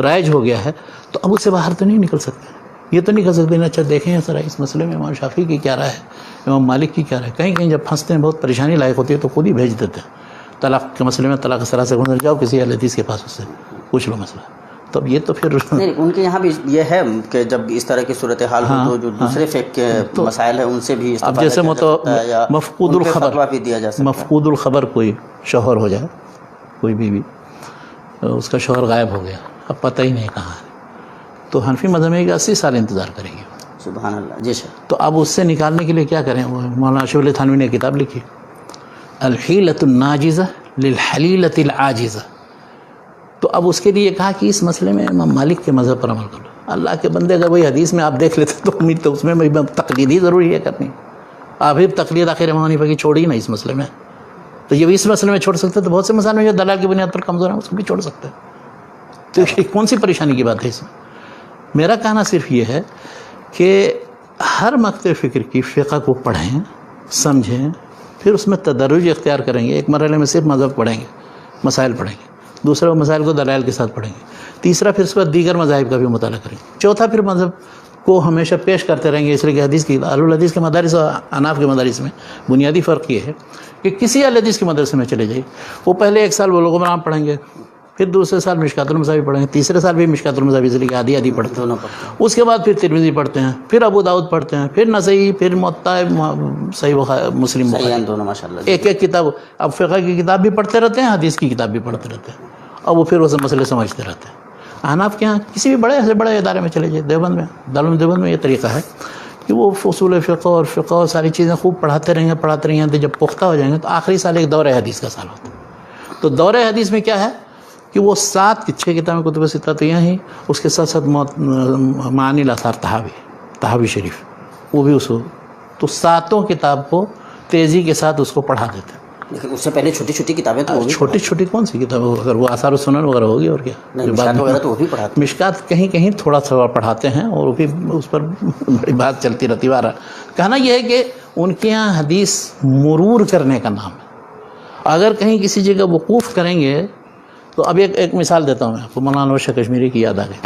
رائج ہو گیا ہے، تو اب اس سے باہر تو نہیں نکل سکتے. یہ تو نہیں کر سکتے اچھا دیکھیں سر اس مسئلے میں امام شافعی کی کیا رائے ہے، امام مالک کی کیا رائے ہے. کہیں کہیں جب پھنستے ہیں، بہت پریشانی لائق ہوتی ہے، تو خود ہی بھیج دیتے ہیں. طلاق کے مسئلے میں طلاق صلاح سے گزر جاؤ کسی اہل حدیث کے پاس، اس سے پوچھ لو مسئلہ. تو اب یہ تو پھر نہیں، ان کے یہاں بھی یہ ہے کہ جب اس طرح کی صورتحال ہو تو جو دوسرے فقہ کے مسائل ہیں ان سے بھی اب جیسے مفقود الخبر بھی دیا جا سکتا ہے. مفقود الخبر کوئی شوہر ہو جائے، کوئی بیوی اس کا شوہر غائب ہو گیا، اب پتہ ہی نہیں کہاں ہے، تو حنفی مذہب میں 80 سال انتظار کرے گی. سبحان اللہ. جی سر. تو اب اس سے نکالنے کے لیے کیا کریں؟ مولانا اشرف علی تھانوی نے کتاب لکھی الحیلۃ الناجزہ للحلیلۃ العاجزہ. تو اب اس کے لیے کہا کہ اس مسئلے میں امام مالک کے مذہب پر عمل کرو. اللہ کے بندے اگر وہی حدیث میں آپ دیکھ لیتے تو امید تو اس میں تقلید ہی ضروری ہے کرنی. آپ ہی تقلید آخر امام حنیفہ کی چھوڑی نا اس مسئلے میں. تو یہ بھی اس مسئلے میں چھوڑ سکتے تو بہت سے مسائل میں جو دلال کی بنیاد پر کمزور ہیں اس کو بھی چھوڑ سکتے ہیں. تو کون سی پریشانی کی بات ہے اس میں؟ میرا کہنا صرف یہ ہے کہ ہر مکتب فکر کی فقہ کو پڑھیں، سمجھیں، پھر اس میں تدرج اختیار کریں گے. ایک مرحلے میں صرف مذہب پڑھیں گے، مسائل پڑھیں گے، دوسرا مسائل کو دلائل کے ساتھ پڑھیں گے، تیسرا پھر اس پر دیگر مذاہب کا بھی مطالعہ کریں گے، چوتھا پھر مذہب کو ہمیشہ پیش کرتے رہیں گے. اس لیے کہ حدیث کی اہل الحدیث کے مدارس اور اناف کے مدارس میں بنیادی فرق یہ ہے کہ کسی اہل حدیث کے مدرسے میں چلے جائیے، وہ پہلے ایک سال بلوغ المرام پڑھیں گے، پھر دوسرے سال مشکات المصابیح پڑھیں گے، تیسرے سال بھی مشکات المصابیح اس لیے کہ آدھی پڑھتے ہیں، اس کے بعد پھر ترمذی پڑھتے ہیں، پھر ابو داؤد پڑھتے ہیں، پھر نسائی، پھر موطا، صحیح مسلم، دونوں ماشاءاللہ ایک ایک کتاب. اب فقہ کی کتاب بھی پڑھتے رہتے ہیں، حدیث کی کتاب بھی پڑھتے رہتے ہیں، اور وہ پھر وہ مسئلے سمجھتے رہتے ہیں. احناف کے یہاں کسی بھی بڑے سے بڑے ادارے میں چلے جائے، دیوبند میں، دارالعلوم دیوبند میں یہ طریقہ ہے کہ وہ اصول فقہ اور فقہ اور ساری چیزیں خوب پڑھاتے رہیں گے، تو جب پختہ ہو جائیں گے تو آخری سال ایک دورہ حدیث کا سال ہوتا ہے. تو دورہ حدیث میں کیا ہے کہ وہ 6 کتابیں کتب ستہ تو یہاں ہی، اس کے ساتھ ساتھ معانی الاثار تحاوی شریف وہ بھی اس کو، تو 7 کتاب کو تیزی کے ساتھ اس کو پڑھا دیتے ہیں. لیکن اس سے پہلے چھوٹی چھوٹی کتابیں تو چھوٹی کون سی کتابیں، اگر وہ آثار السنن وغیرہ ہوگی اور کیا، مشکات وغیرہ تو وہ بھی پڑھاتے ہیں. مشکات کہیں تھوڑا سا پڑھاتے ہیں، اور بھی اس پر بڑی بات چلتی رہتی ہے. کہنا یہ ہے کہ ان کے یہاں حدیث مرور کرنے کا نام ہے. اگر کہیں کسی جگہ وقوف کریں گے تو اب ایک مثال دیتا ہوں میں آپ کو، مولانا انور شاہ کشمیری کی یاد آ گئی.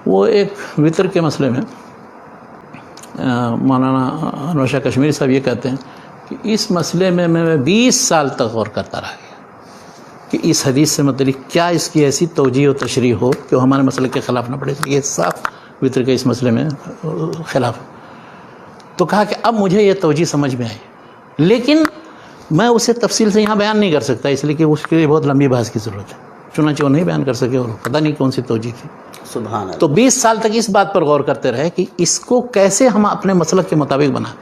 وہ ایک وطر کے مسئلے میں مولانا انور شاہ کشمیری صاحب یہ کہتے ہیں کہ اس مسئلے میں 20 سال تک غور کرتا رہ گیا کہ اس حدیث سے متعلق کیا اس کی ایسی توجیہ و تشریح ہو کہ وہ ہمارے مسئلے کے خلاف نہ پڑے. یہ صاف وطر کے اس مسئلے میں خلاف. تو کہا کہ اب مجھے یہ توجیہ سمجھ میں آئی، لیکن میں اسے تفصیل سے یہاں بیان نہیں کر سکتا، اس لیے کہ اس کے لیے بہت لمبی بحث کی ضرورت ہے. چنانچہ وہ نہیں بیان کر سکے، اور پتہ نہیں کون سی توجیہ تھی. سبحان اللہ. تو 20 سال تک اس بات پر غور کرتے رہے کہ اس کو کیسے ہم اپنے مسلک کے مطابق بنائیں.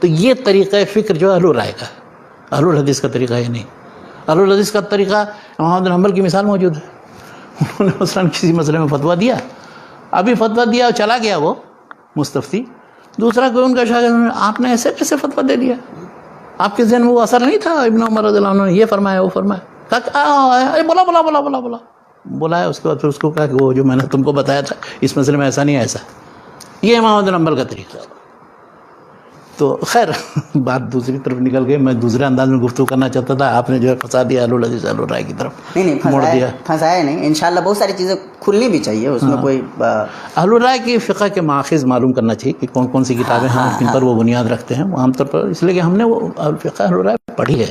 تو یہ طریقہ فکر جو اہل الرائے کا ہے، اہل الحدیث کا طریقہ یہ نہیں. اہل الحدیث کا طریقہ امام احمد بن حنبل کی مثال موجود ہے. انہوں نے مثلاً کسی مسئلے میں فتویٰ دیا، ابھی فتویٰ دیا اور چلا گیا وہ مستفتی، دوسرا کوئی ان کا شاگرد، آپ نے ایسے کیسے فتویٰ دے دیا، آپ کے ذہن میں وہ اثر نہیں تھا ابن عمر رضی اللہ عنہ نے یہ فرمایا وہ فرمایا. کہا بولا بلایا. اس کے بعد پھر اس کو کہا کہ وہ جو میں نے تم کو بتایا تھا اس مسئلے میں ایسا نہیں ہے، ایسا. یہ امام احمد بن حنبل کا طریقہ. تو خیر بات دوسری طرف نکل گئی، میں دوسرے انداز میں گفتگو کرنا چاہتا تھا، آپ نے جو ہے پھنسا دیا اہل الحدیث اہل الرائے کی طرف، نہیں موڑ دیا. پھنسایا نہیں، انشاءاللہ بہت ساری چیزیں کھلنی بھی چاہیے اس میں. کوئی اہل الرائے کی فقہ کے ماخذ معلوم کرنا چاہیے کہ کون کون سی کتابیں ہیں جن پر وہ بنیاد رکھتے ہیں. عام طور پر اس لیے کہ ہم نے وہ فقہ اہل الرائے پڑھی ہے،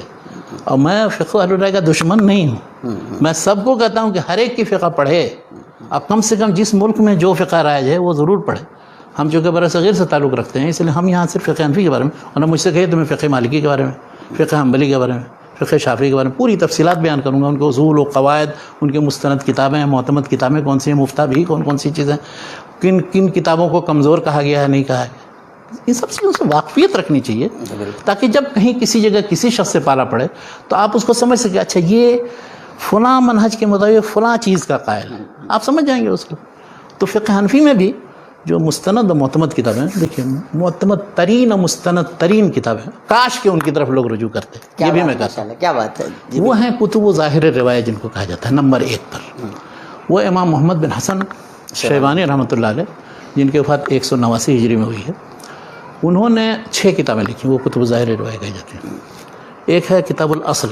اور میں فقہ اہل الرائے کا دشمن نہیں ہوں. میں سب کو کہتا ہوں کہ ہر ایک کی فقہ پڑھے. اب کم سے کم جس ملک میں جو فقہ رائج ہے وہ ضرور پڑھے. ہم چونکہ برصغیر سے تعلق رکھتے ہیں، اس لیے ہم یہاں صرف فقہ حنفی کے بارے میں، اور مجھ سے کہے تو میں فقہ مالکی کے بارے میں، فقہ حنبلی کے بارے میں، فقہ شافعی کے بارے میں پوری تفصیلات بیان کروں گا. ان کے اصول و قواعد، ان کے مستند کتابیں، معتمد کتابیں کون سی ہیں، مفتہ بھی کون کون سی چیزیں، کن کن کتابوں کو کمزور کہا گیا ہے، نہیں کہا ہے، ان سب چیزوں سے واقفیت رکھنی چاہیے تاکہ جب کہیں کسی جگہ کسی شخص سے پالا پڑے تو آپ اس کو سمجھ سکیں اچھا یہ فلاں منہج کے مطابق فلاں چیز کا قائل ہے، آپ سمجھ جائیں گے اس کو. تو فقہ حنفی میں بھی جو مستند و معتمد کتابیں، دیکھیے معتمد ترین اور مستند ترین کتابیں، کاش کہ ان کی طرف لوگ رجوع کرتے، یہ بھی میں کہتا ہوں. کیا بات ہے. وہ ہیں کتب و ظاہر روایت جن کو کہا جاتا ہے. نمبر 1 پر وہ امام محمد بن حسن شیبانی رحمۃ اللہ علیہ، جن کی وفات 189 ہجری میں ہوئی ہے. انہوں نے 6 کتابیں لکھی، وہ کتب ظاہر روایت کہی جاتی ہیں. ایک ہے کتاب الاصل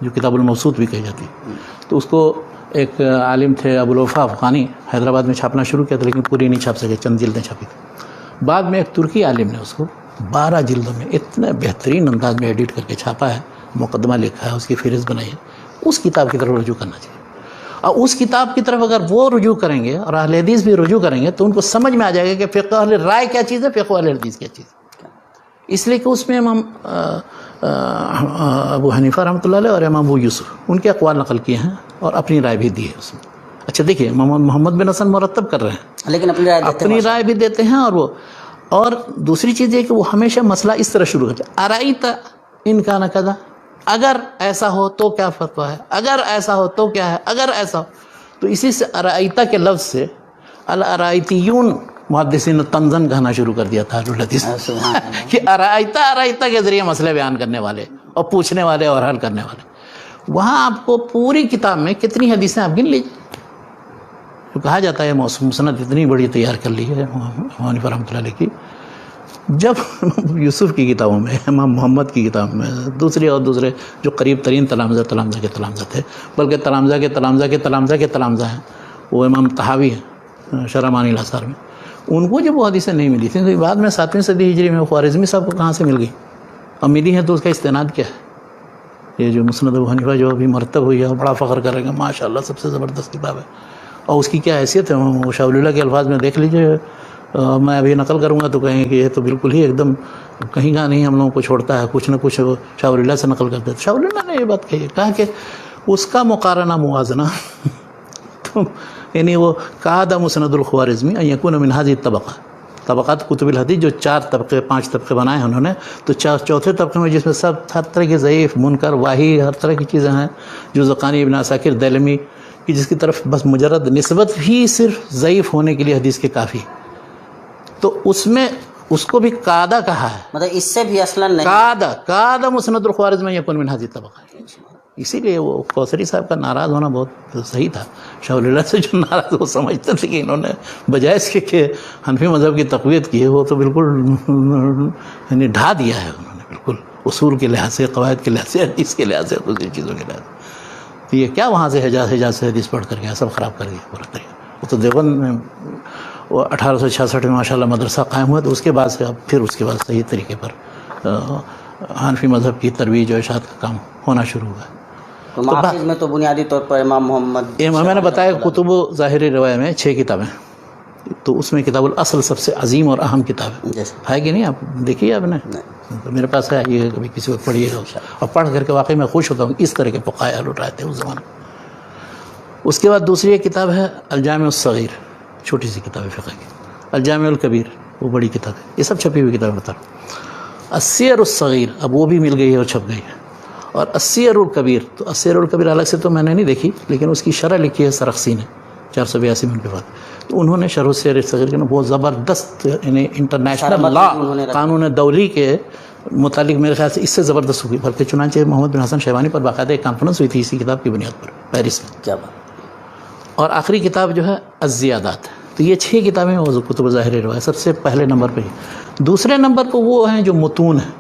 جو کتاب الموسوط بھی کہی جاتی ہے. تو اس کو ایک عالم تھے ابو الوفا افغانی، حیدرآباد میں چھاپنا شروع کیا تھا لیکن پوری نہیں چھاپ سکے، چند جلدیں چھاپی تھیں. بعد میں ایک ترکی عالم نے اس کو 12 جلدوں میں اتنے بہترین انداز میں ایڈٹ کر کے چھاپا ہے، مقدمہ لکھا ہے، اس کی فہرست بنائی ہے. اس کتاب کی طرف رجوع کرنا چاہیے. اور اس کتاب کی طرف اگر وہ رجوع کریں گے اور اہل حدیث بھی رجوع کریں گے تو ان کو سمجھ میں آ جائے گا کہ فقہ اہل رائے کیا چیز ہے، فقہ اہل حدیث کیا چیز ہے. اس لیے کہ اس میں امام ابو حنیفہ رحمۃ اللہ علیہ اور امام ابو یوسف ان کے اقوال نقل کیے ہیں اور اپنی رائے بھی دی ہے اس میں. اچھا دیکھیے محمد بن حسن مرتب کر رہے ہیں لیکن اپنی رائے بھی دیتے ہیں. اور دوسری چیز یہ کہ وہ ہمیشہ مسئلہ اس طرح شروع کرتے ہیں، ارائیت ان کا نقدہ، اگر ایسا ہو تو کیا فتویٰ ہے، اگر ایسا ہو تو کیا ہے، اگر ایسا ہو. تو اسی سے ارائیتا کے لفظ سے الارائیتیون محدثین نے طنزاً کہنا شروع کر دیا تھا الحدیث کہ ارائیتا کے ذریعے مسئلے بیان کرنے والے اور پوچھنے والے اور حل کرنے والے. وہاں آپ کو پوری کتاب میں کتنی حدیثیں آپ گن لیجیے. جو کہا جاتا ہے مسند اتنی بڑی تیار کر لی ہے امام حنیفہ رحمۃ اللہ علیہ کی. جب یوسف کی کتابوں میں، امام محمد کی کتاب میں، دوسرے جو قریب ترین تلامذہ کے تلامذہ تھے، بلکہ تلامذہ کے تلامذہ ہیں، وہ امام طحاوی ہیں شرح معانی الاثار میں، ان کو جب وہ حدیثیں نہیں ملی تھیں تو بعد میں 7ویں صدی ہجری میں خوارزمی صاحب کو کہاں سے مل گئی اور ملی ہیں تو اس کا استناد کیا ہے؟ یہ جو مسند ابو حنیفہ جو ابھی مرتب ہوئی ہے، بڑا فخر کریں گے ماشاءاللہ سب سے زبردست کتاب ہے. اور اس کی کیا حیثیت ہے وہ شاہ ولی اللہ کے الفاظ میں دیکھ لیجئے. میں ابھی نقل کروں گا تو کہیں کہ یہ تو بالکل ہی ایک دم کہیں کا نہیں ہم لوگوں کو چھوڑتا ہے، کچھ نہ کچھ شاہ ولی اللہ سے نقل کرتے ہیں. شاہ ولی اللہ نے یہ بات کہی، کہا کہ اس کا مقارنہ موازنہ تو یعنی وہ قاد مسند الخوارزمی ان یکون من هذه الطبقہ، طبقات کتب الحدیث جو 4 طبقے 5 طبقے بنائے ہیں انہوں نے، تو چوتھے طبقے میں جس میں سب ہر طرح کے ضعیف، منکر، واہی، ہر طرح کی چیزیں ہیں، جو زقانی، ابن عساکر، دیلمی کی جس کی طرف بس مجرد نسبت ہی صرف ضعیف ہونے کے لیے حدیث کے کافی، تو اس میں اس کو بھی قادہ کہا ہے، مطلب اس سے بھی اصلا نہیں قادہ مسند الخوارزمی یکون من هذه الطبقہ. اسی لیے وہ کوثری صاحب کا ناراض ہونا بہت صحیح تھا. شاہ ولی اللہ سے جو ناراض وہ سمجھتے تھے کہ انہوں نے بجائے اس کے کہ حنفی مذہب کی تقویت کی ہے، وہ تو بالکل یعنی ڈھا دیا ہے انہوں نے، بالکل اصول کے لحاظ سے، قواعد کے لحاظ سے، حدیث کے لحاظ سے، دوسری چیزوں کے لحاظ سے. تو یہ کیا وہاں سے حجاز سے حدیث پڑھ کر گیا، سب خراب کر گیا پورا طریقہ. وہ تو دیوبند میں وہ 1866 میں ماشاءاللہ مدرسہ قائم ہوا، تو اس کے بعد سے اب پھر اس کے بعد صحیح طریقے پر حنفی مذہب کی ترویج و اشاعت کا کام ہونا شروع ہوا. تو ماخذ میں تو بنیادی طور پر امام محمد، میں نے بتایا کتب و ظاہری روایت میں 6 کتابیں، تو اس میں کتاب الاصل سب سے عظیم اور اہم کتاب ہے کہ نہیں؟ آپ دیکھیے، آپ نے تو میرے پاس ہے، یہ کبھی کسی وقت پڑھیے گا اور پڑھ کر کے واقعی میں خوش ہوتا ہوں اس طرح کے فقہاء لوٹ رہے تھے اس زمانے میں. اس کے بعد دوسری ایک کتاب ہے الجامع الصغیر، چھوٹی سی کتاب ہے فقہ کی. الجامع الکبیر وہ بڑی کتاب ہے. یہ سب چھپی ہوئی کتابیں بتا رہا ہوں. السیر الصغیر اب وہ بھی مل گئی ہے اور چھپ گئی ہے. اور السیر الکبیر، تو السیر الکبیر الگ سے تو میں نے نہیں دیکھی، لیکن اس کی شرح لکھی ہے سرخسی نے 482 میں ان کے بعد. تو انہوں نے شرح السیر الصغیر کے بہت زبردست، یعنی انٹرنیشنل لا، قانون دولی کے متعلق میرے خیال سے اس سے زبردست ہوئی. بلکہ چنانچہ محمد بن حسن شیبانی پر باقاعدہ ایک کانفرنس ہوئی تھی اسی کتاب کی بنیاد پر پیرس میں. کیا بات. اور آخری کتاب جو ہے الزیادات. تو یہ 6 کتابیں وہ کتب ظاہر روایت سب سے پہلے نمبر پہ ہی. دوسرے نمبر پہ وہ ہیں جو متون ہیں.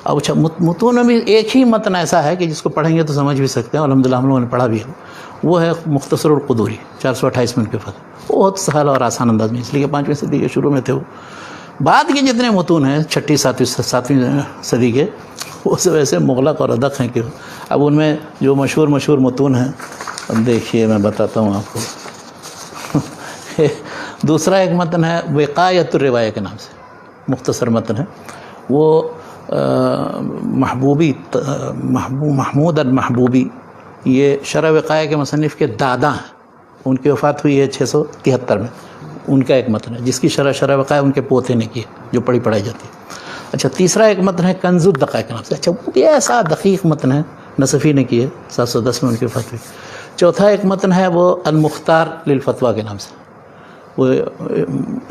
اب اچھا متون میں بھی ایک ہی متن ایسا ہے کہ جس کو پڑھیں گے تو سمجھ بھی سکتے ہیں، الحمدللہ ہم لوگوں نے پڑھا بھی ہے. وہ ہے مختصر القدوری 428 منٹ کے فقہ. وہ بہت سہل اور آسان انداز میں، اس لیے کہ 5ویں صدی کے شروع میں تھے وہ. بعد کے جتنے متون ہیں 6ٹھی 7ویں صدی کے، وہ سب ایسے مغلق اور ادق ہیں کہ اب ان میں جو مشہور متون ہیں، دیکھیے میں بتاتا ہوں آپ کو. دوسرا ایک متن ہے وقایت الروایہ کے نام سے، مختصر متن ہے. وہ محمود المحبوبی، یہ شرح وقایہ کے مصنف کے دادا ہیں. ان کی وفات ہوئی ہے 673 میں. ان کا ایک متن ہے جس کی شرح وقائع ان کے پوتے نے کی ہے جو پڑھائی جاتی ہے. اچھا تیسرا ایک متن ہے کنز الدقائق کے نام سے. اچھا وہ بھی ایسا دقیق متن ہے, نصفی نے کی ہے 710 میں ان کے فتوی. چوتھا ایک متن ہے وہ المختار للفتویٰ کے نام سے, وہ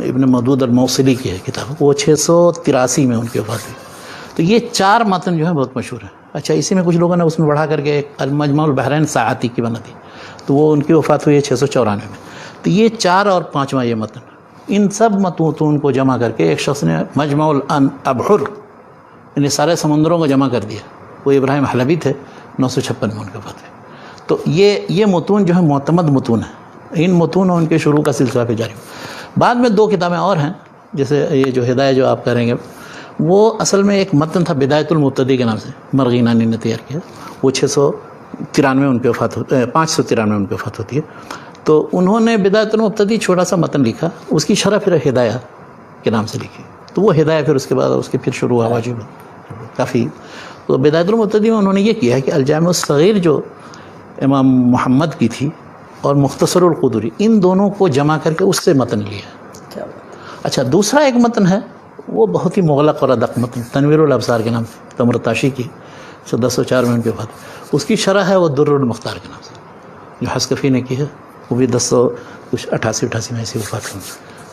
ابن مودود الموصلی کی ہے کتاب, وہ 683 میں ان کے وفات ہوئی. تو یہ 4 متن جو ہیں بہت مشہور ہیں. اچھا اسی میں کچھ لوگوں نے اس میں بڑھا کر کے ایک المجمع البحرین ساعتی کی بنا دی, تو وہ ان کی وفات ہوئی ہے 694 میں. تو یہ 4 اور 5واں یہ متن, ان سب متون کو جمع کر کے ایک شخص نے مجمع الابحر یعنی سارے سمندروں کو جمع کر دیا. وہ ابراہیم حلبی تھے, 956 میں ان کے وفات ہوئی. تو یہ متون جو ہے معتمد متون ہیں. ان متون اور ان کے شروع کا سلسلہ پہ جاری. بعد میں 2 کتابیں اور ہیں, جیسے یہ جو ہدایہ جو آپ کریں گے وہ اصل میں ایک متن تھا بدایت المبتدی کے نام سے, مرغینانی نے تیار کیا. وہ 693 ان کے وفات ہوتے ہیں, 593 میں ان کی وفات ہوتی ہے. تو انہوں نے بدایت المبتدی چھوٹا سا متن لکھا, اس کی شرح پھر ہدایہ کے نام سے لکھی. تو وہ ہدایہ پھر اس کے بعد اس کے پھر شروع ہوا واجب کافی. تو بدایت المبتدی میں انہوں نے یہ کیا ہے کہ الجامع الصغیر جو امام محمد کی تھی اور مختصر القدری, ان دونوں کو جمع کر کے اس سے متن لیا. اچھا دوسرا ایک متن ہے وہ بہت ہی مغلق اور ادق متن, تنویر الابصار کے نام سے, تمرتاشی کی 1004 میں ان کے بعد. اس کی شرح ہے وہ در المختار کے نام سے جو حسکفی نے کی ہے, وہ بھی 1088 میں ایسی وفات ہوئی.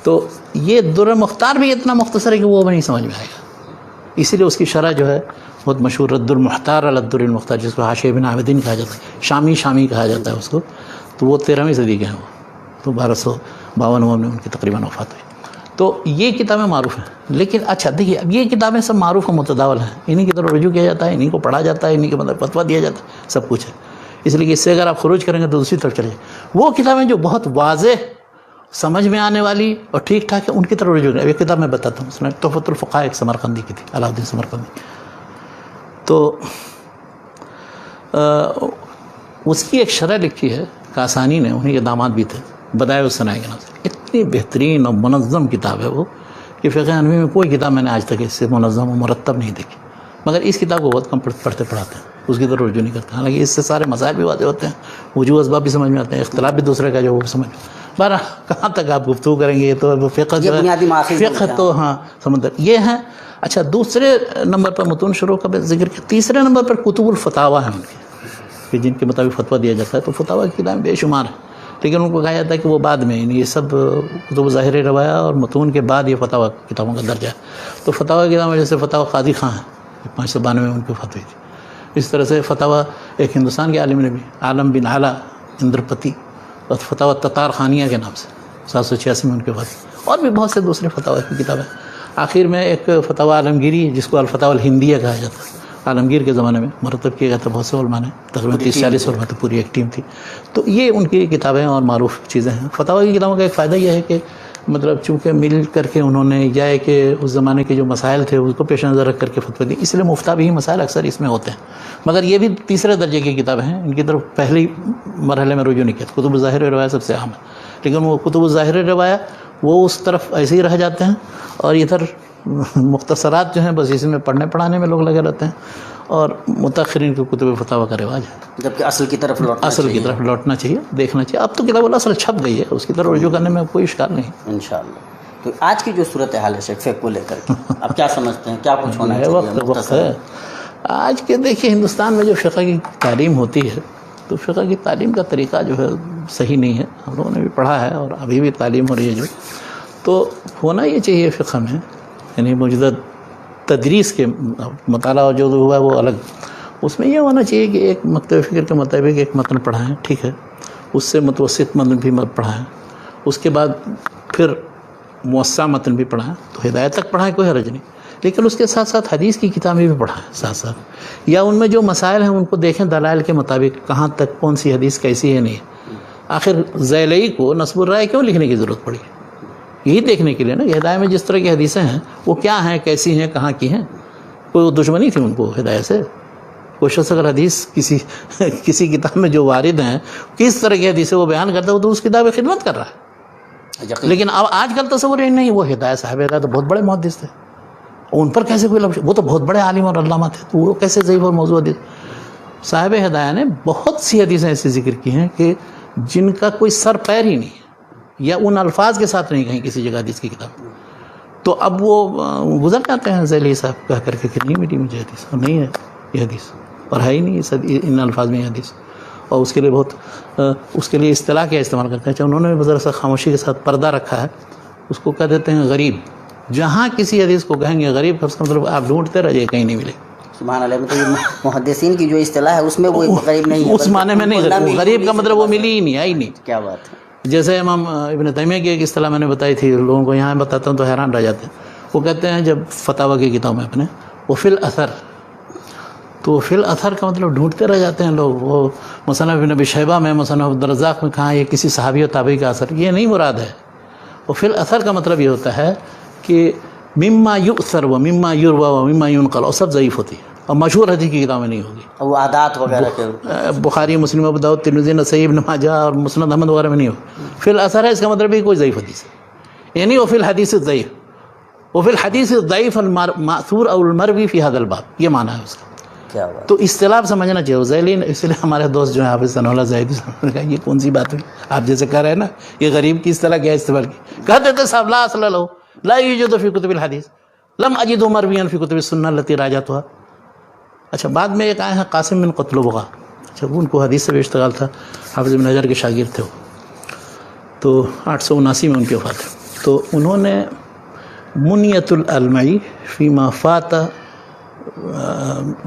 تو یہ در المختار بھی اتنا مختصر ہے کہ وہ بھی نہیں سمجھ میں آئے گا, اسی لیے اس کی شرح جو ہے بہت مشہور رد المختار علی الدر المختار, جس کو حاشیہ ابن عابدین کہا جاتا ہے, شامی کہا جاتا ہے اس کو. تو وہ 13ویں صدی کے ہیں, وہ تو 1252 میں ان کی تقریباً وفات ہوئی. تو یہ کتابیں معروف ہیں. لیکن اچھا دیکھیے اب یہ کتابیں سب معروف و متداول ہیں, انہی کی طرف رجوع کیا جاتا ہے, انہی کو پڑھا جاتا ہے, انہی کے مطلب فتویٰ دیا جاتا ہے, سب کچھ ہے. اس لیے کہ اس سے اگر آپ خروج کریں گے تو دوسری طرف چلے جائیں. وہ کتابیں جو بہت واضح سمجھ میں آنے والی اور ٹھیک ٹھاک ہے ان کی طرف رجوع کریں. ایک کتاب میں بتاتا ہوں, اس میں تحفۃ الفقہاء ایک سمرقندی کی تھی, علاؤالدین سمرقندی. تو اس کی ایک شرح لکھی ہے کاسانی نے, انہیں کے داماد بھی تھے, بدائع الصنائع کے نام سے. اتنی بہترین اور منظم کتاب ہے وہ کہ فقہ حنفی میں کوئی کتاب میں نے آج تک اس سے منظم و مرتب نہیں دیکھی. مگر اس کتاب کو بہت کم پڑھتے پڑھاتے ہیں, اس کی طرف رجوع نہیں کرتے. حالانکہ اس سے سارے مسائل بھی واضح ہوتے ہیں, وجوہ اسباب بھی سمجھ میں آتے ہیں, اختلاف بھی دوسرے کا جو وہ سمجھ. بہرحال کہاں تک آپ گفتگو کریں گے, یہ تو فقہ جو ہے, فقہ تو ہاں سمندر یہ ہیں. اچھا دوسرے نمبر پر متون شروع کا ذکر کیا. تیسرے نمبر پر کتب الفتاویٰ ہیں ان کی, کہ جن کے مطابق فتویٰ دیا جاتا ہے. تو فتاویٰ کی کتابیں بے شمار ہیں, لیکن ان کو کہا جاتا ہے کہ وہ بعد میں, یعنی یہ سب کتب ظاہر روایہ اور متون کے بعد یہ فتاویٰ کتابوں کا درجہ ہے. تو فتاویٰ کی کتابیں جیسے فتاویٰ قاضی خان ہے, 592 میں ان کی وفات ہوئی تھی. اس طرح سے فتاویٰ ایک ہندوستان کے عالم نے بھی, عالم بن اعلیٰ اندرپتی, اور فتاویٰ تتار خانیہ کے نام سے 786 میں ان کے وفات. اور بھی بہت سے دوسرے فتاویٰ کی کتابیں. آخر میں ایک فتاویٰ عالمگیری جس کو الفتاویٰ الہندیہ کہا جاتا ہے, عالمگیر کے زمانے میں مرتب کیا گیا تھا بہت سے علماء نے, تقریباً 30-40 علماء تو پوری ایک ٹیم تھی. تو یہ ان کی کتابیں اور معروف چیزیں ہیں. فتاویٰ کی کتابوں کا ایک فائدہ یہ ہے کہ مطلب چونکہ مل کر کے انہوں نے یا کہ اس زمانے کے جو مسائل تھے اس کو پیش نظر رکھ کر کے فتویٰ دی, اس لیے مفتابی مسائل اکثر اس میں ہوتے ہیں. مگر یہ بھی تیسرے درجے کی کتابیں ہیں, ان کی طرف پہلی مرحلے میں رجوع نہیں کیا. کتب ظاہر روایہ سب سے اہم ہے, لیکن وہ کتب ظاہر روایہ وہ اس طرف ایسے ہی رہ جاتے ہیں, اور ادھر مختصرات جو ہیں بس اسی میں پڑھنے پڑھانے میں لوگ لگے رہتے ہیں, اور متاخرین کی کتب فتاویٰ کا رواج ہے. جبکہ اصل کی طرف لوٹنا چاہیے, دیکھنا چاہیے. اب تو کتاب الاصل چھپ گئی ہے, اس کی طرف رجوع کرنے میں کوئی اشکال نہیں انشاءاللہ. تو آج کی جو صورتحال ہے فقہ کو لے کر کے اب کیا سمجھتے ہیں, کیا کچھ ہونا چاہیے؟ وقت ہے آج کے. دیکھیے ہندوستان میں جو فقہ کی تعلیم ہوتی ہے تو فقہ کی تعلیم کا طریقہ جو ہے صحیح نہیں ہے. ہم لوگوں نے بھی پڑھا ہے اور ابھی بھی تعلیم ہو رہی ہے جو, تو ہونا یہ چاہیے فقہ میں, یعنی موجودہ تدریس کے مطالعہ جو ہوا ہے وہ الگ. اس میں یہ ہونا چاہیے کہ ایک مکتب فکر کے مطابق ایک متن پڑھائیں, ٹھیک ہے, اس سے متوسط متن بھی پڑھائیں, اس کے بعد پھر موسع متن بھی پڑھائیں, تو ہدایت تک پڑھائیں, کوئی حرج نہیں. لیکن اس کے ساتھ ساتھ حدیث کی کتابیں بھی پڑھائیں ساتھ ساتھ, یا ان میں جو مسائل ہیں ان کو دیکھیں دلائل کے مطابق کہاں تک کون سی حدیث کیسی ہے نہیں ہے. آخر زیلئی کو نصب الرائے کیوں لکھنے کی ضرورت پڑی؟ یہی دیکھنے کے لیے نا کہ ہدایت میں جس طرح کی حدیثیں ہیں وہ کیا ہیں, کیسی ہیں, کہاں کی ہیں. کوئی دشمنی تھی ان کو ہدایت سے؟ کوئی شخص اگر حدیث کسی کتاب میں جو وارد ہیں کس طرح کی حدیث وہ بیان کرتا ہے, وہ تو اس کتاب کی خدمت کر رہا ہے. لیکن اب آج کل تصور ہی نہیں, وہ ہدایت صاحب ہدایت تو بہت بڑے محدث تھے, ان پر کیسے کوئی لفظ, وہ تو بہت بڑے عالم اور علامہ تھے, تو وہ کیسے ضعیف اور موضوع حدیث. صاحب ہدایت نے بہت سی حدیثیں ایسی ذکر کی ہیں کہ جن کا کوئی سر پیر ہی نہیں ہے. یا ان الفاظ کے ساتھ نہیں کہیں کسی جگہ حدیث کی کتاب. تو اب وہ گزر جاتے ہیں ذیلی صاحب کہہ کر کے کہ نہیں ملی مجھے حدیث، اور نہیں ہے یہ حدیث، اور ہے ہی نہیں ان الفاظ میں یہ حدیث. اور اس کے لیے اس کے لیے اصطلاح کیا استعمال کرتے ہیں. انہوں نے ذرا سا خاموشی کے ساتھ پردہ رکھا ہے، اس کو کہہ دیتے ہیں غریب. جہاں کسی حدیث کو کہیں گے غریب، اس کا مطلب آپ ڈھونڈتے رہیے کہیں نہیں ملے. سبحان اللہ. مطلب محدثین کی جو اصطلاح ہے اس میں وہ غریب نہیں ہے، اس معنی میں نہیں. غریب کا مطلب وہ ملی ہی نہیں، آئی نہیں. کیا بات ہے. جیسے امام ابن تیمیہ کی ایک اصطلاح میں نے بتائی تھی، لوگوں کو یہاں بتاتا ہوں تو حیران رہ جاتے ہیں. وہ کہتے ہیں جب فتاوی کی کتاب میں اپنے وہ فی الاثر، تو فی الاثر کا مطلب ڈھونڈتے رہ جاتے ہیں لوگ. وہ مصنف ابن ابی شیبہ میں، مصنف عبدالرزاق میں کہاں یہ کسی صحابی و تابعی کا اثر، یہ نہیں مراد ہے. وہ فی الاثر کا مطلب یہ ہوتا ہے کہ مما یؤثر و مما یروى و مما ينقل، اور سب ضعیف ہوتی ہے اور مشہور حدیث کی کتابیں نہیں ہوگی. وہ عادات وغیرہ کے بخاری، مسلم، ابو داؤد، ترمذی، نسائی، ابن ماجہ اور مسند احمد وغیرہ میں نہیں ہوگی. فی الاثر ہے، اس کا مطلب یہ کوئی ضعیف حدیث ہے، یعنی وہ فی الحدیث الضعیف، وہ فی الحدیث الضعیف المأثور او المروی فی هذا الباب، یہ معنی ہے اس کا. کیا بات. تو اصطلاح سمجھنا چاہیے ذیلین. اس لیے ہمارے دوست جو ہیں حافظ ثناء اللہ زاہدی صاحب نے کہا یہ کون سی بات ہوئی، آپ جیسے کہہ رہے ہیں نا یہ غریب کی اصطلاح کیا استعمال کی. کہتے تھے صاحب لا اصل له لا یوجد فی کتب الحدیث لم اجد مرویا فی کتب السنہ التي راجعتها. اچھا بعد میں ایک آئے ہیں قاسم بن قتلبغہ. اچھا ان کو حدیث سے بھی اشتغال تھا، حافظ ابن حجر کے شاگرد تھے وہ. تو 879 میں ان کی وفات ہے. تو انہوں نے منیت العلمعی فیما فات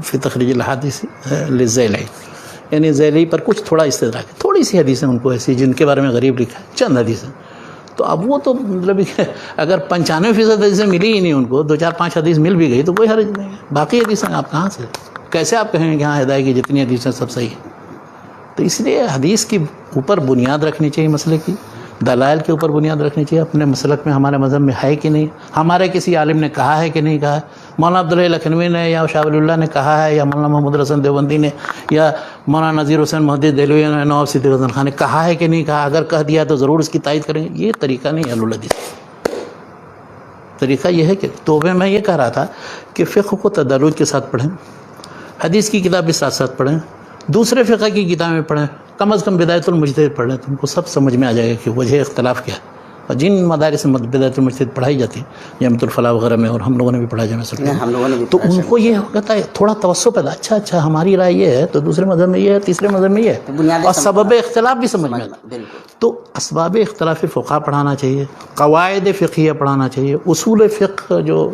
فی تخریج الحدیث للذیلی، یعنی ذیلی پر کچھ تھوڑا استدراک ہے. تھوڑی سی حدیثیں ان کو ایسی جن کے بارے میں غریب لکھا ہے، چند حدیثیں. تو اب وہ تو مطلب اگر 95% حدیثیں ملی ہی نہیں ان کو، 2-4-5 حدیث مل بھی گئی تو کوئی حرج نہیں ہے. باقی حدیثیں آپ کہاں سے، کیسے آپ کہیں گے کہ ہاں ہدایت کی جتنی حدیثیں سب صحیح ہیں. تو اس لیے حدیث کی اوپر بنیاد رکھنی چاہیے، مسئلے کی دلائل کے اوپر بنیاد رکھنی چاہیے. اپنے مسلک میں ہمارے مذہب میں ہے کہ نہیں، ہمارے کسی عالم نے کہا ہے کہ نہیں کہا ہے. مولانا عبداللہ لکھنوی نے یا شاہ ولی اللہ نے کہا ہے، یا مولانا محمد حسن دیوبندی نے، یا مولانا نذیر حسین محدث دہلوی نے، نواب صدیق حسن خان نے کہا ہے کہ نہیں کہا. اگر کہہ دیا تو ضرور اس کی تائید کریں گے. یہ طریقہ نہیں ہے اہل الحدیث. طریقہ یہ ہے کہ توبہ میں یہ کہہ رہا تھا کہ فقہ کو تدرج کے ساتھ پڑھیں، حدیث کی کتاب بھی ساتھ ساتھ پڑھیں، دوسرے فقہ کی کتابیں پڑھیں، کم از کم بدایت المجتہد پڑھ لیں تو ان کو سب سمجھ میں آ جائے گا کہ وجہ اختلاف کیا ہے. اور جن مدارس میں بدایت المجتہد پڑھائی جاتی ہے جامعۃ الفلاح وغیرہ میں، اور ہم لوگوں نے بھی پڑھا جامعہ، تو ان کو یہ ہوتا ہے تھوڑا توسع پیدا، اچھا ہماری رائے یہ ہے تو دوسرے مذہب میں یہ ہے، تیسرے مذہب میں یہ ہے، اور سبب اختلاف بھی سمجھ میں آتا ہے. تو اسباب اختلاف فقہ پڑھانا چاہیے، قواعد فقہیہ پڑھانا چاہیے، اصول فقہ جو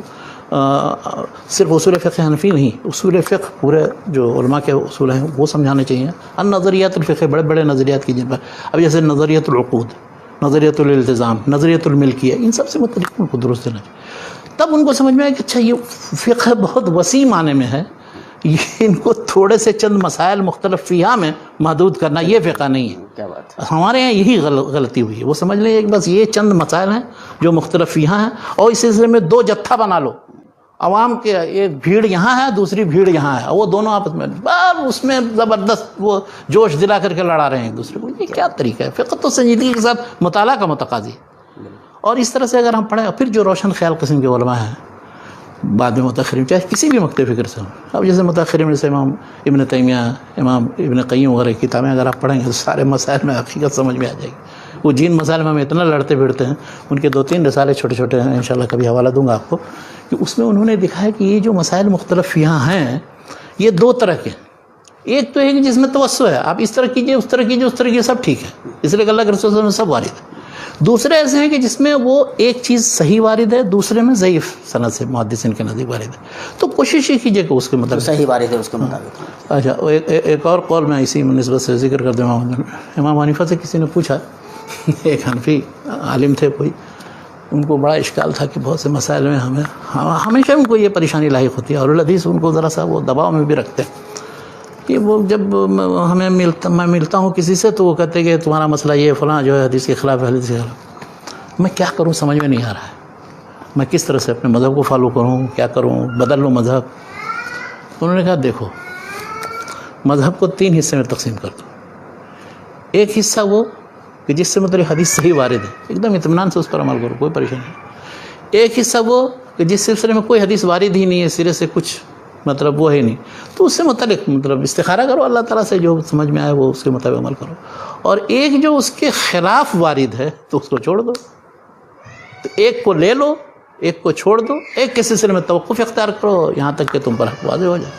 صرف اصول فقہ حنفی نہیں، اصول فقہ پورے جو علماء کے اصول ہیں وہ سمجھانے چاہیے. النظریات الفقہ، بڑے بڑے نظریات کی جن پر، اب جیسے نظریۃ العقود، نظریۃ الالتزام، نظریۃ الملکیہ، ان سب سے متعلق ان کو درست دینا چاہیے. تب ان کو سمجھ میں آئے کہ اچھا یہ فقہ بہت وسیع معنی میں ہے، ان کو تھوڑے سے چند مسائل مختلف فیہا میں محدود کرنا یہ فقہ نہیں ہے. کیا بات ہے. ہمارے یہاں یہی غلطی ہوئی ہے. وہ سمجھ لیں کہ بس یہ چند مسائل ہیں جو مختلف فیہا ہیں، اور اس سلسلے میں 2 جتھا بنا لو. عوام کے ایک بھیڑ یہاں ہے، دوسری بھیڑ یہاں ہے، وہ دونوں آپس میں اس میں زبردست وہ جوش دلا کر کے لڑا رہے ہیں ایک دوسرے کو. یہ کیا طریقہ ہے؟ فقہ تو سنجیدگی کے ساتھ مطالعہ کا متقاضی ہے. اور اس طرح سے اگر ہم پڑھیں، پھر جو روشن خیال قسم کے علماء ہیں بعد میں متاخرین، چاہے کسی بھی مکتب فکر سے ہوں، اب جیسے متاخرین جیسے امام ابن تیمیہ، امام ابن قیم وغیرہ کی کتابیں اگر آپ پڑھیں گے تو سارے مسائل میں حقیقت سمجھ میں آ جائے گی. وہ جن مسائل میں ہم اتنا لڑتے بھیڑتے ہیں، ان کے 2-3 رسالے چھوٹے چھوٹے ہیں، انشاءاللہ کبھی حوالہ دوں گا آپ کو، کہ اس میں انہوں نے دکھایا کہ یہ جو مسائل مختلف یہاں ہیں یہ 2 طرح کے. ایک تو ہے کہ جس میں توسع ہے، آپ اس طرح کیجئے، اس طرح کیجئے، اس طرح کیجئے، سب ٹھیک ہے، اس لیے کہ اللہ کے رسول صلی اللہ علیہ وسلم سب وارد ہے. دوسرے ایسے ہیں کہ جس میں وہ ایک چیز صحیح وارد ہے، دوسرے میں ضعیف سند سے محدثین کے نزدیک وارد ہے. تو کوشش یہ کیجئے کہ اس کے مطابق صحیح وارد ہے اس کے مطابق. اچھا ایک اور قول میں اسی نسبت سے ذکر کر دوں. امام حنیفہ سے کسی نے پوچھا، ایک حنفی عالم تھے کوئی، ان کو بڑا اشکال تھا کہ بہت سے مسائل میں ہمیشہ ان کو یہ پریشانی لاحق ہوتی ہے، اور الحدیث ان کو ذرا سا وہ دباؤ میں بھی رکھتے ہیں کہ وہ جب میں ملتا ہوں کسی سے تو وہ کہتے ہیں کہ تمہارا مسئلہ یہ فلاں جو ہے حدیث کے خلاف ہے، حدیث کے خلاف. میں کیا کروں سمجھ میں نہیں آ رہا ہے، میں کس طرح سے اپنے مذہب کو فالو کروں، کیا کروں، بدل لوں مذہب. انہوں نے کہا دیکھو مذہب کو 3 حصے میں تقسیم کر دو. ایک حصہ وہ کہ جس سے مطلب حدیث صحیح وارد ہے، ایک دم اطمینان سے اس پر عمل کرو، کوئی پریشانی نہیں. ایک حصہ وہ کہ جس سلسلے میں کوئی حدیث وارد ہی نہیں ہے، سرے سے کچھ مطلب وہ ہے نہیں. تو اس سے متعلق مطلب استخارہ کرو اللہ تعالیٰ سے، جو سمجھ میں آئے وہ اس کے مطابق عمل کرو. اور ایک جو اس کے خلاف وارد ہے تو اس کو چھوڑ دو. تو ایک کو لے لو، ایک کو چھوڑ دو، ایک کے سلسلے میں توقف اختیار کرو یہاں تک کہ تم پر حق واضح ہو جائے.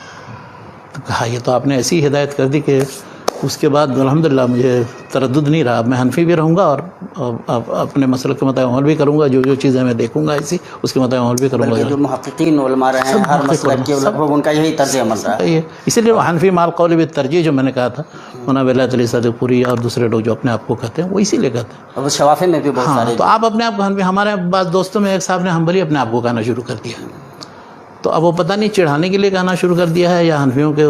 تو کہا یہ تو آپ نے ایسی ہدایت کر دی کہ اس کے بعد الحمدللہ مجھے تردد نہیں رہا. اب میں حنفی بھی رہوں گا اور اپنے مسلک کے مطابق عمل بھی کروں گا. جو چیزیں میں دیکھوں گا ایسی اس کے مطابق عمل بھی کروں گا. جو محققین علماء رہے ہیں ہر مسلک کے لگ بھگ ان کا یہی طرز عمل رہا ہے. اسی لیے حنفی مال قول بالترجیح جو میں نے کہا تھا، مولانا ولایت علی صادق پوری اور دوسرے لوگ جو اپنے آپ کو کہتے ہیں وہ اسی لیے کہتے ہیں. اب شوافی میں بھی بہت سارے. تو آپ اپنے آپ کو حنفی، ہمارے بعض دوستوں میں ایک صاحب نے حنبلی اپنے آپ کو کہنا شروع کر دیا. تو اب وہ پتہ نہیں چڑھانے کے لیے کہنا شروع کر دیا ہے یا حنفیوں کے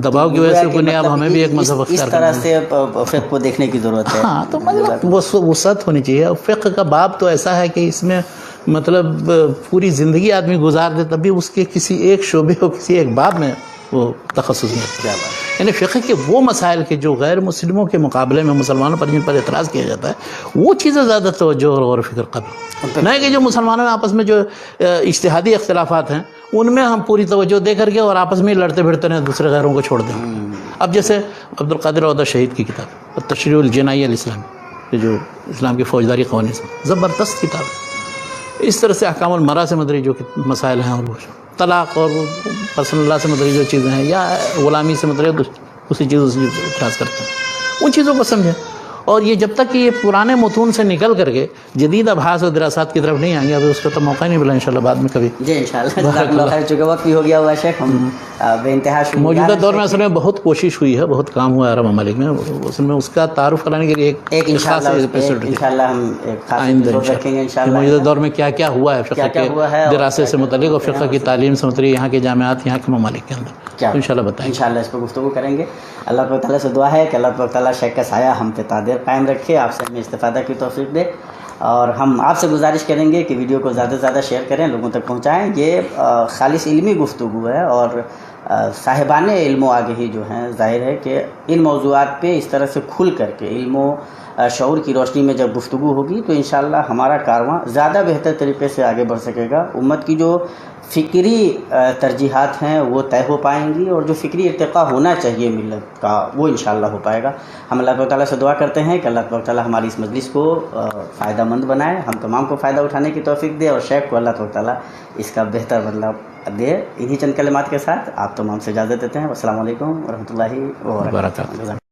دباؤ کی وجہ سے کوئی نہیں. اب ہمیں بھی ایک مذہب اختیار کرنا ہے. اس طرح سے فقہ کو دیکھنے کی ضرورت ہے. ہاں تو مطلب وسعت ہونی چاہیے. فقہ کا باب تو ایسا ہے کہ اس میں مطلب پوری زندگی آدمی گزار دے تب بھی اس کے کسی ایک شعبے اور کسی ایک باب میں وہ تخصص نہیں ہوتا. یعنی فقہ کے وہ مسائل کے جو غیر مسلموں کے مقابلے میں مسلمانوں پر جن پر اعتراض کیا جاتا ہے وہ چیزیں زیادہ توجہ اور غور و فکر قبل نہیں کہ جو مسلمانوں میں آپس میں جو اجتہادی اختلافات ہیں ان میں ہم پوری توجہ دے کر کے اور آپس میں لڑتے بھڑتے رہیں، دوسرے غیروں کو چھوڑ دیں. اب جیسے عبد القادر عودہ شہید کی کتاب التشریع الجنائی الاسلامی، جو اسلام کی فوجداری قوانین سے زبردست کتاب ہے. اس طرح سے احکام المرأہ سے مدری جو مسائل ہیں اور وہ طلاق اور پرسنل لا سے مدری جو چیزیں ہیں یا غلامی سے مدری اسی چیزوں سے اعتراض کرتے ہیں ان چیزوں کو سمجھیں. اور یہ جب تک کہ یہ پرانے متون سے نکل کر کے جدید ابحاث و دراسات کی طرف نہیں آئیں گے ابھی اس کا تو موقع نہیں ملا انشاءاللہ بعد میں کبھی. جی انشاءاللہ جزاک اللہ خیر. چونکہ وقت بھی ہو گیا ہوا ہے شیخ، ہم بے انتہا موجودہ دور میں اصل میں بہت کوشش ہوئی ہے، بہت کام ہوا ہے عرب ممالک میں. اصل میں اس کا تعارف کرانے کے لیے ایک خاص ایپیسوڈ انشاءاللہ ہم ایک خاص ایپیسوڈ رکھیں گے انشاءاللہ. موجودہ دور میں کیا کیا ہوا ہے فقہ کے دراسے سے متعلق اور فقہ کی تعلیم سے متعلق یہاں کے جامعات یہاں کے ممالک کے اندر انشاءاللہ بتائیں. انشاءاللہ اس پر گفتگو کریں گے. اللہ تعالیٰ سے دعا ہے کہ اللہ تعالیٰ شیخ کا سایہ ہم پہ قادر قائم رکھے، آپ سے ہمیں استفادہ کی توفیق دے. اور ہم آپ سے گزارش کریں گے کہ ویڈیو کو زیادہ سے زیادہ شیئر کریں، لوگوں تک پہنچائیں. یہ خالص علمی گفتگو ہے اور صاحبان علم و آگہی جو ہیں ظاہر ہے کہ ان موضوعات پہ اس طرح سے کھل کر کے علم و شعور کی روشنی میں جب گفتگو ہوگی تو انشاءاللہ ہمارا کارواں زیادہ بہتر طریقے سے آگے بڑھ سکے گا. امت کی جو فکری ترجیحات ہیں وہ طے ہو پائیں گی اور جو فکری ارتقاء ہونا چاہیے ملت کا وہ انشاءاللہ ہو پائے گا. ہم اللہ تعالیٰ سے دعا کرتے ہیں کہ اللہ تعالیٰ ہماری اس مجلس کو فائدہ مند بنائے، ہم تمام کو فائدہ اٹھانے کی توفیق دے اور شیخ کو اللہ تعالیٰ اس کا بہتر بدلہ دے. انہی چند کلمات کے ساتھ آپ تمام سے اجازت دیتے ہیں. السلام علیکم ورحمۃ اللہ وبرکاتہ.